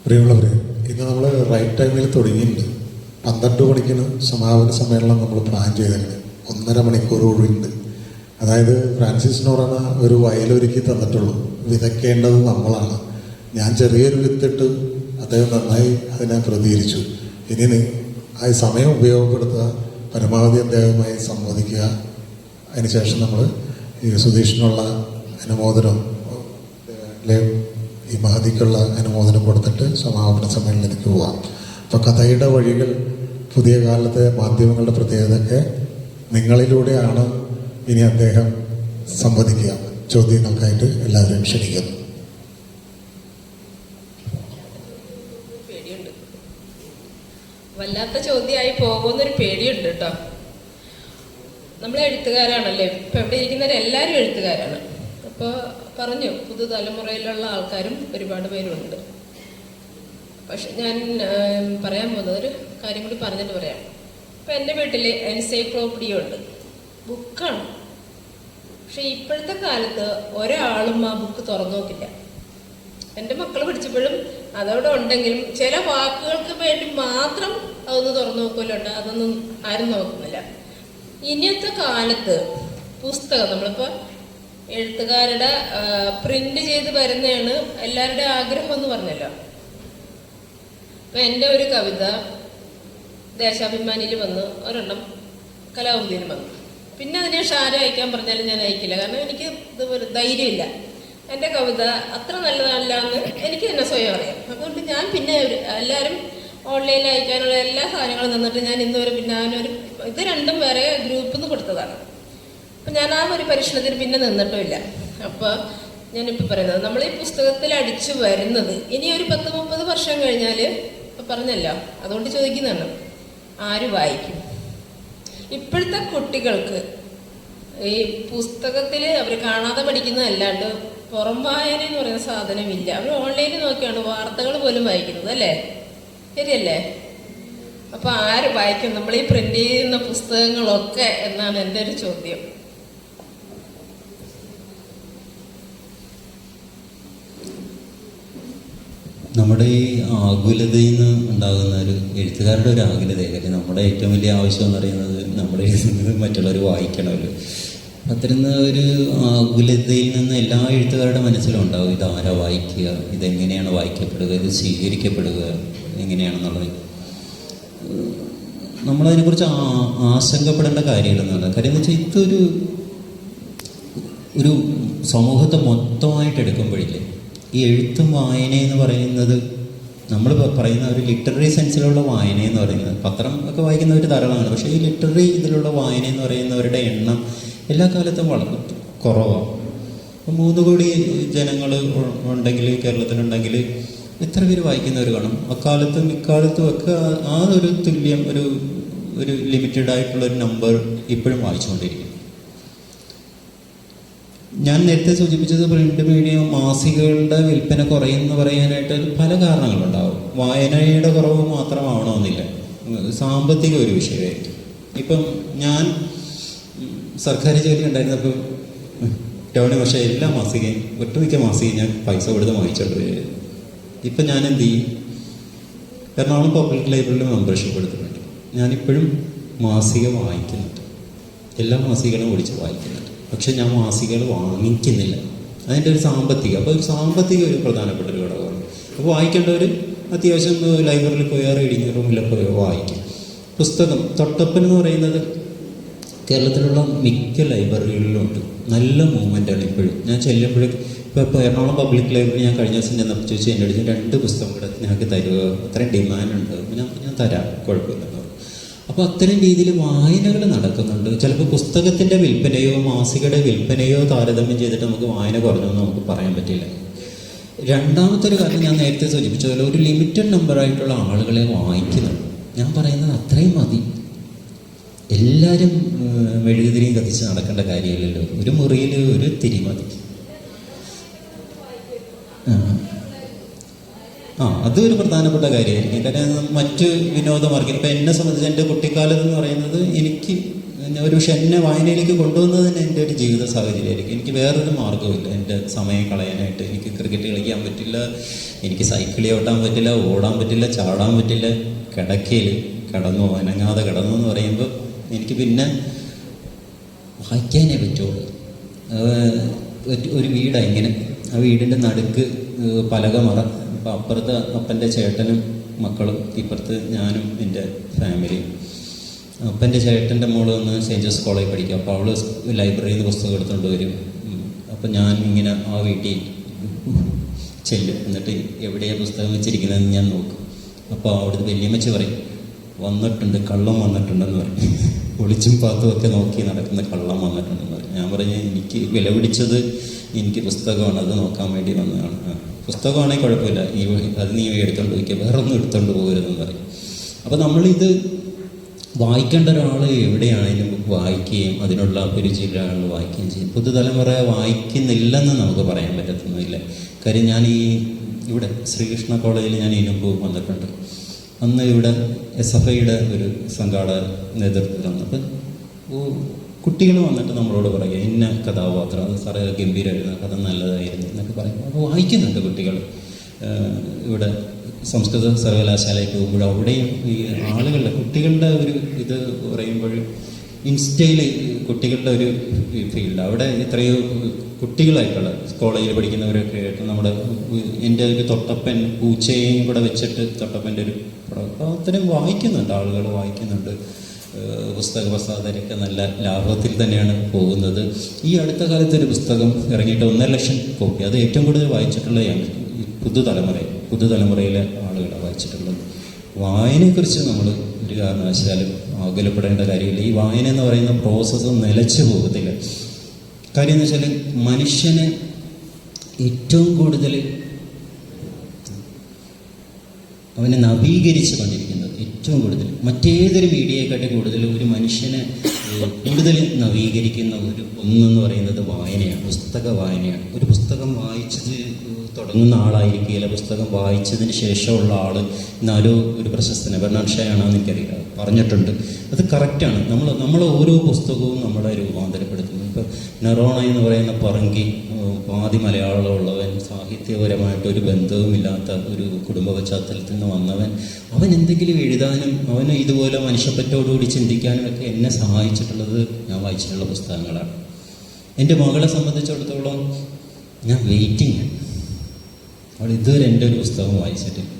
പ്രിയമുള്ളവരെ, ഇന്ന് നമ്മൾ റൈറ്റ് ടൈമിൽ തുടങ്ങിയിട്ടുണ്ട്. 12 മണിക്കാണ് സമാപന സമ്മേളനം നമ്മൾ പ്ലാൻ ചെയ്തത്. 1.5 മണിക്കൂർ കൂടിയുണ്ട്. അതായത് ഫ്രാൻസിസ് നോറന ഒരു വയലൊരുക്കി തന്നിട്ടുള്ളൂ, വിതയ്ക്കേണ്ടത് നമ്മളാണ്. ഞാൻ ചെറിയൊരു വിത്തിട്ട് അദ്ദേഹം നന്നായി അതിനെ പ്രതികരിച്ചു. ഇനി ആ സമയം ഉപയോഗപ്പെടുത്തുക, പരമാവധി അദ്ദേഹവുമായി സംവദിക്കുക. അതിനുശേഷം നമ്മൾ ഈ സുധീഷിനുള്ള അനുമോദനം, ഈ മഹതിക്കുള്ള അനുമോദനം കൊടുത്തിട്ട് സമാപന സമ്മേളനത്തിലേക്ക് പോവാം. അപ്പോൾ കഥയുടെ വഴികൾ, പുതിയ കാലത്തെ മാധ്യമങ്ങളുടെ പ്രത്യേകതയൊക്കെ നിങ്ങളിലൂടെയാണ് ഇനി അദ്ദേഹം സംവദിക്കുക. ചോദ്യങ്ങൾക്കായിട്ട് എല്ലാവരെയും ക്ഷണിക്കുന്നു. പേടിയുണ്ട്, വല്ലാത്ത ചോദ്യമായി പോകുന്നൊരു പേടിയുണ്ട് കേട്ടോ. നമ്മൾ എഴുത്തുകാരാണല്ലേ, ഇപ്പം ഇവിടെ ഇരിക്കുന്നവരെല്ലാവരും എഴുത്തുകാരാണ്. അപ്പോൾ പറഞ്ഞു, പുതുതലമുറയിലുള്ള ആൾക്കാരും ഒരുപാട് പേരുണ്ട്. പക്ഷെ ഞാൻ പറയാൻ പോകുന്നത് ഒരു കാര്യം കൂടി പറഞ്ഞിട്ട് പറയാം. ഇപ്പം എൻ്റെ വീട്ടിൽ എൻസൈക്ലോപ്പീഡിയ ഉണ്ട്, ബുക്കാണ്. പക്ഷെ ഇപ്പോഴത്തെ കാലത്ത് ഒരാളും ആ ബുക്ക് തുറന്നു നോക്കില്ല. എൻ്റെ മക്കൾ പഠിച്ചപ്പോഴും അതവിടെ ഉണ്ടെങ്കിലും ചില വാക്കുകൾക്ക് വേണ്ടി മാത്രം അതൊന്ന് തുറന്നു നോക്കലുണ്ട്, അതൊന്നും ആരും നോക്കുന്നില്ല. ഇന്നത്തെ കാലത്ത് പുസ്തകം നമ്മളിപ്പോൾ എഴുത്തുകാരുടെ പ്രിന്റ് ചെയ്ത് വരുന്നതാണ് എല്ലാവരുടെയും ആഗ്രഹം എന്ന് പറഞ്ഞല്ലോ. അപ്പം എൻ്റെ ഒരു കവിത ദേശാഭിമാനിയിൽ വന്ന്, ഒരെണ്ണം കലാകൃതിയിൽ വന്നു. പിന്നെ അതിനെ ഷാര അയക്കാൻ പറഞ്ഞാലും ഞാൻ അയക്കില്ല, കാരണം എനിക്ക് ഇത് ധൈര്യമില്ല. എൻ്റെ കവിത അത്ര നല്ലതല്ല എന്ന് എനിക്ക് തന്നെ സ്വയം അറിയാം. അതുകൊണ്ട് ഞാൻ പിന്നെ എല്ലാവരും ഓൺലൈനിൽ അയക്കാനുള്ള എല്ലാ സാധനങ്ങളും തന്നിട്ട് ഞാൻ ഇന്നുവരെ പിന്നെ ഇത് 2ഉം വേറെ ഗ്രൂപ്പിൽ നിന്ന് കൊടുത്തതാണ്. അപ്പം ഞാൻ ആ ഒരു പരീക്ഷണത്തിന് പിന്നെ നിന്നിട്ടുമില്ല. അപ്പോൾ ഞാനിപ്പോൾ പറയുന്നത്, നമ്മൾ ഈ പുസ്തകത്തിൽ അടിച്ചു വരുന്നത് ഇനി ഒരു 10-30 വർഷം കഴിഞ്ഞാൽ, ഇപ്പം പറഞ്ഞല്ലോ, അതുകൊണ്ട് ചോദിക്കുന്നതാണ്, ആര് വായിക്കും? ഇപ്പോഴത്തെ കുട്ടികൾക്ക് ഈ പുസ്തകത്തിൽ അവർ കാണാതെ പഠിക്കുന്നതല്ലാണ്ട് പുറം വായന എന്ന് പറയുന്ന സാധനമില്ല. അവർ ഓൺലൈനിൽ നോക്കിയാണ് വാർത്തകൾ പോലും വായിക്കുന്നത്, അല്ലേ? ശരിയല്ലേ? അപ്പോൾ ആര് വായിക്കും നമ്മൾ ഈ പ്രിന്റ് ചെയ്യുന്ന പുസ്തകങ്ങളൊക്കെ എന്നാണ് എൻ്റെ ഒരു ചോദ്യം. നമ്മുടെ ഈ ആകുലതയിൽ നിന്ന് ഉണ്ടാകുന്ന ഒരു എഴുത്തുകാരുടെ ഒരു ആകുലതയല്ലേ നമ്മുടെ ഏറ്റവും വലിയ ആവശ്യം എന്ന് പറയുന്നത്, നമ്മുടെ എഴുതുന്നത് മറ്റുള്ളവർ വായിക്കണമല്ലോ. അത്തരം ഒരു ആകുലതയിൽ നിന്ന് എല്ലാ എഴുത്തുകാരുടെ മനസ്സിലും ഉണ്ടാവും, ഇതാരാ വായിക്കുക, ഇതെങ്ങനെയാണ് വായിക്കപ്പെടുക, ഇത് സ്വീകരിക്കപ്പെടുക എങ്ങനെയാണെന്നുള്ളത്. നമ്മളതിനെക്കുറിച്ച് ആശങ്കപ്പെടേണ്ട കാര്യമില്ലെന്നല്ല. കാര്യം എന്ന് വെച്ചാൽ ഇതൊരു സമൂഹത്തെ മൊത്തമായിട്ട് എടുക്കുമ്പോഴില്ലേ, ഈ എഴുത്തും വായനയെന്ന് പറയുന്നത്, നമ്മൾ പറയുന്ന ഒരു ലിറ്റററി സെൻസിലുള്ള വായന എന്ന് പറയുന്നത്, പത്രം ഒക്കെ വായിക്കുന്നവർ ധാരാളമാണ്. പക്ഷേ ഈ ലിറ്റററി ഇതിലുള്ള വായന എന്ന് പറയുന്നവരുടെ എണ്ണം എല്ലാ കാലത്തും വളരെ കുറവാണ്. അപ്പോൾ 3 കോടി ജനങ്ങൾ ഉണ്ടെങ്കിൽ, കേരളത്തിലുണ്ടെങ്കിൽ എത്ര പേര് വായിക്കുന്നവർ കാണും? അക്കാലത്തും ഇക്കാലത്തും ഒക്കെ ആ ഒരു തുല്യം, ഒരു ലിമിറ്റഡ് ആയിട്ടുള്ളൊരു നമ്പർ ഇപ്പോഴും വായിച്ചുകൊണ്ടിരിക്കും. ഞാൻ നേരത്തെ സൂചിപ്പിച്ചത് പ്രിന്റ് മീഡിയ മാസികകളുടെ വിൽപ്പന കുറയുമെന്ന് പറയാനായിട്ട് പല കാരണങ്ങളുണ്ടാവും. വായനയുടെ കുറവ് മാത്രമാവണമെന്നില്ല, സാമ്പത്തിക ഒരു വിഷയമായിരിക്കും. ഇപ്പം ഞാൻ സർക്കാർ ജോലി ഉണ്ടായിരുന്നപ്പോൾ ടൗണി പക്ഷേ എല്ലാ മാസികയും ഒട്ടുമിക്ക മാസികയും ഞാൻ പൈസ കൊടുത്ത് വാങ്ങിച്ചോണ്ട് വരികയായിരുന്നു. ഇപ്പം ഞാൻ എന്ത് ചെയ്യും, എറണാകുളം പബ്ലിക് ലൈബ്രറിയിൽ മെമ്പർഷിപ്പ് എടുത്തിട്ടുണ്ട്. ഞാനിപ്പോഴും മാസിക വായിക്കുന്നുണ്ട്, എല്ലാ മാസികകളും ഓടിച്ച് വായിക്കുന്നുണ്ട്. പക്ഷെ ഞാൻ മാസികകൾ വാങ്ങിക്കുന്നില്ല. അതിൻ്റെ ഒരു സാമ്പത്തിക, അപ്പോൾ ഒരു സാമ്പത്തിക ഒരു പ്രധാനപ്പെട്ട ഒരു ഘടകമാണ്. അപ്പോൾ വായിക്കേണ്ടവർ അത്യാവശ്യം ലൈബ്രറിയിൽ പോയാൽ റീഡിങ് റൂമിലൊക്കെ പോയി വായിക്കും. പുസ്തകം തൊട്ടപ്പൻ എന്ന് പറയുന്നത് കേരളത്തിലുള്ള മിക്ക ലൈബ്രറികളിലുണ്ട്. നല്ല മൂവ്മെൻ്റാണ് ഇപ്പോഴും. ഞാൻ ചെല്ലുമ്പോഴും ഇപ്പോൾ എറണാകുളം പബ്ലിക് ലൈബ്രറി ഞാൻ കഴിഞ്ഞ ദിവസം ചെന്നപ്പോൾ ചോദിച്ചു, എൻ്റെ അടുത്ത് 2 പുസ്തകം കൂടെ ഞങ്ങൾക്ക് തരുക, അത്രയും ഡിമാൻഡുണ്ട്, ഞാൻ തരാം, കുഴപ്പമില്ലെന്ന് പറഞ്ഞു. അപ്പോൾ അത്തരം രീതിയിൽ വായനകൾ നടക്കുന്നുണ്ട്. ചിലപ്പോൾ പുസ്തകത്തിൻ്റെ വിൽപ്പനയോ മാസികയുടെ വിൽപ്പനയോ താരതമ്യം ചെയ്തിട്ട് നമുക്ക് വായന കുറഞ്ഞൊന്നും നമുക്ക് പറയാൻ പറ്റില്ല. രണ്ടാമത്തെ ഒരു കാര്യം ഞാൻ നേരത്തെ സൂചിപ്പിച്ച പോലെ ഒരു ലിമിറ്റഡ് നമ്പറായിട്ടുള്ള ആളുകളെ വായിക്കുന്നുണ്ട്. ഞാൻ പറയുന്നത് അത്രയും മതി. എല്ലാവരും മെഴുകുതിരിയും കത്തിച്ച് നടക്കേണ്ട കാര്യമില്ലല്ലോ. ഒരു മുറിയിൽ ഒരു തിരി മതി. അതൊരു പ്രധാനപ്പെട്ട കാര്യമായിരിക്കും. കാരണം മറ്റ് വിനോദമാർക്കും ഇപ്പം എന്നെ സംബന്ധിച്ച് എൻ്റെ കുട്ടിക്കാലം എന്ന് പറയുന്നത് എനിക്ക് ഒരു പക്ഷെ എന്നെ വായനയിലേക്ക് കൊണ്ടുവന്നത് തന്നെ എൻ്റെ ഒരു ജീവിത സാഹചര്യമായിരിക്കും. എനിക്ക് വേറൊരു മാർഗ്ഗമില്ല എൻ്റെ സമയം കളയാനായിട്ട്. എനിക്ക് ക്രിക്കറ്റ് കളിക്കാൻ പറ്റില്ല, എനിക്ക് സൈക്കിൾ ഓട്ടാൻ പറ്റില്ല, ഓടാൻ പറ്റില്ല, ചാടാൻ പറ്റില്ല. കിടക്കയിൽ കിടന്നു, അനങ്ങാതെ കിടന്നു എന്ന് പറയുമ്പോൾ എനിക്ക് പിന്നെ വായിക്കാനേ പറ്റുള്ളൂ. ഒരു വീടാണ് ഇങ്ങനെ, ആ വീടിൻ്റെ നടുക്ക് പലകമറ. അപ്പോൾ അപ്പുറത്ത് അപ്പൻ്റെ ചേട്ടനും മക്കളും, ഇപ്പുറത്ത് ഞാനും എൻ്റെ ഫാമിലിയും. അപ്പൻ്റെ ചേട്ടൻ്റെ മോള് വന്ന് സെയിൻറ്റ് ജോസഫ് കോളേജിൽ പഠിക്കും. അപ്പോൾ അവൾ ലൈബ്രറിയിൽ നിന്ന് പുസ്തകം എടുത്തുകൊണ്ട് വരും. അപ്പം ഞാൻ ഇങ്ങനെ ആ വീട്ടിൽ ചെല്ലും. എന്നിട്ട് എവിടെയാണ് പുസ്തകം വെച്ചിരിക്കുന്നതെന്ന് ഞാൻ നോക്കും. അപ്പോൾ അവിടുത്തെ വല്യമ്മച്ചി പറയും, വന്നിട്ടുണ്ട്, കള്ളം വന്നിട്ടുണ്ടെന്ന് പറയും. ഒളിച്ചും പാത്തും ഒക്കെ നോക്കി നടക്കുന്ന കള്ളം വന്നിട്ടുണ്ടെന്ന് പറയും. ഞാൻ പറഞ്ഞു, എനിക്ക് വില പിടിച്ചത് എനിക്ക് പുസ്തകമാണ്, അത് നോക്കാൻ വേണ്ടി വന്നതാണ്. പുസ്തകമാണെങ്കിൽ കുഴപ്പമില്ല, അത് നീ എടുത്തോണ്ട് പോയിക്കുക, വേറെ ഒന്നും എടുത്തോണ്ട് പോകരുതെന്ന് പറയും. അപ്പോൾ നമ്മളിത് വായിക്കേണ്ട ഒരാൾ എവിടെയാണെങ്കിലും വായിക്കുകയും അതിനുള്ള അഭിരുചിയുള്ള ആൾ വായിക്കുകയും ചെയ്യും. പുതുതലമുറ വായിക്കുന്നില്ലെന്ന് നമുക്ക് പറയാൻ പറ്റത്തൊന്നുമില്ല. കാര്യം ഞാൻ ഇവിടെ ശ്രീകൃഷ്ണ കോളേജിൽ ഞാൻ ഇതിനുമ്പ് വന്നിട്ടുണ്ട്. അന്ന് ഇവിടെ SFIയുടെ ഒരു സംഘാടക നേതൃത്വത്തിൽ വന്നപ്പോൾ കുട്ടികൾ വന്നിട്ട് നമ്മളോട് പറയുക, ഇന്ന കഥാപാത്രം, അത് സാറേ ഗംഭീരമായിരുന്നു, കഥ നല്ലതായിരുന്നു എന്നൊക്കെ പറയും. അപ്പോൾ വായിക്കുന്നുണ്ട് കുട്ടികൾ. ഇവിടെ സംസ്കൃത സർവകലാശാലയിൽ പോകുമ്പോൾ അവിടെയും ഈ ആളുകളുടെ കുട്ടികളുടെ ഒരു ഇത് പറയുമ്പോൾ ഇൻസ്റ്റയിൽ കുട്ടികളുടെ ഒരു ഫീൽഡ്, അവിടെ എത്രയോ കുട്ടികളായിട്ടുള്ള കോളേജിൽ പഠിക്കുന്നവരൊക്കെ ആയിട്ട് നമ്മുടെ എൻ്റെ ഒരു തൊട്ടപ്പൻ പൂച്ചയും കൂടെ വെച്ചിട്ട് തൊട്ടപ്പൻ്റെ ഒരു അപ്പോൾ അത്രയും വായിക്കുന്നുണ്ട്, ആളുകൾ വായിക്കുന്നുണ്ട്. പുസ്തക പ്രസാധകരൊക്കെ നല്ല ലാഭത്തിൽ തന്നെയാണ് പോകുന്നത്. ഈ അടുത്ത കാലത്ത് ഒരു പുസ്തകം ഇറങ്ങിയിട്ട് 1.5 ലക്ഷം കോപ്പി, അത് ഏറ്റവും കൂടുതൽ വായിച്ചിട്ടുള്ള പുതുതലമുറയിലെ ആളുകളാണ് വായിച്ചിട്ടുള്ളത്. വായനയെക്കുറിച്ച് നമ്മൾ ഒരു കാരണവശാലും ആകുലപ്പെടേണ്ട കാര്യമില്ല. ഈ വായന എന്ന് പറയുന്ന പ്രോസസ്സ് നിലച്ചു പോകത്തില്ല. കാര്യം എന്ന് വെച്ചാൽ മനുഷ്യനെ ഏറ്റവും കൂടുതൽ അവനെ നവീകരിച്ചു കൊണ്ടിരിക്കുന്നത്, ഏറ്റവും കൂടുതൽ മറ്റേതൊരു മീഡിയയെക്കാട്ടി കൂടുതൽ ഒരു മനുഷ്യനെ കൂടുതൽ നവീകരിക്കുന്ന ഒന്നെന്ന് പറയുന്നത് വായനയാണ്, പുസ്തക വായനയാണ്. ഒരു പുസ്തകം വായിച്ചത് തുടങ്ങുന്ന ആളായിരിക്കില്ല, പുസ്തകം വായിച്ചതിന് ശേഷമുള്ള ആൾ. എന്നാലോ ഒരു പ്രശസ്തന ബെർണാഡ് ഷാ ആണെന്ന് എനിക്കറിയില്ല, പറഞ്ഞിട്ടുണ്ട്. അത് കറക്റ്റാണ്. നമ്മൾ ഓരോ പുസ്തകവും നമ്മളെ രൂപാന്തരപ്പെടുത്തുന്നു. ഇപ്പോൾ നെറോണ എന്ന് പറയുന്ന പറങ്കി പാതി മലയാളമുള്ളവൻ, സാഹിത്യപരമായിട്ടൊരു ബന്ധവുമില്ലാത്ത ഒരു കുടുംബ പശ്ചാത്തലത്തിൽ നിന്ന് വന്നവൻ, അവൻ എന്തെങ്കിലും എഴുതാനും അവന് ഇതുപോലെ മനുഷ്യപ്പറ്റോടുകൂടി ചിന്തിക്കാനും ഒക്കെ എന്നെ സഹായിച്ചിട്ടുള്ളത് ഞാൻ വായിച്ചിട്ടുള്ള പുസ്തകങ്ങളാണ്. എൻ്റെ മകളെ സംബന്ധിച്ചിടത്തോളം ഞാൻ വെയിറ്റിംഗ്. അവൾ ഇതുവരെ എൻ്റെ ഒരു പുസ്തകം വായിച്ചിട്ടില്ല.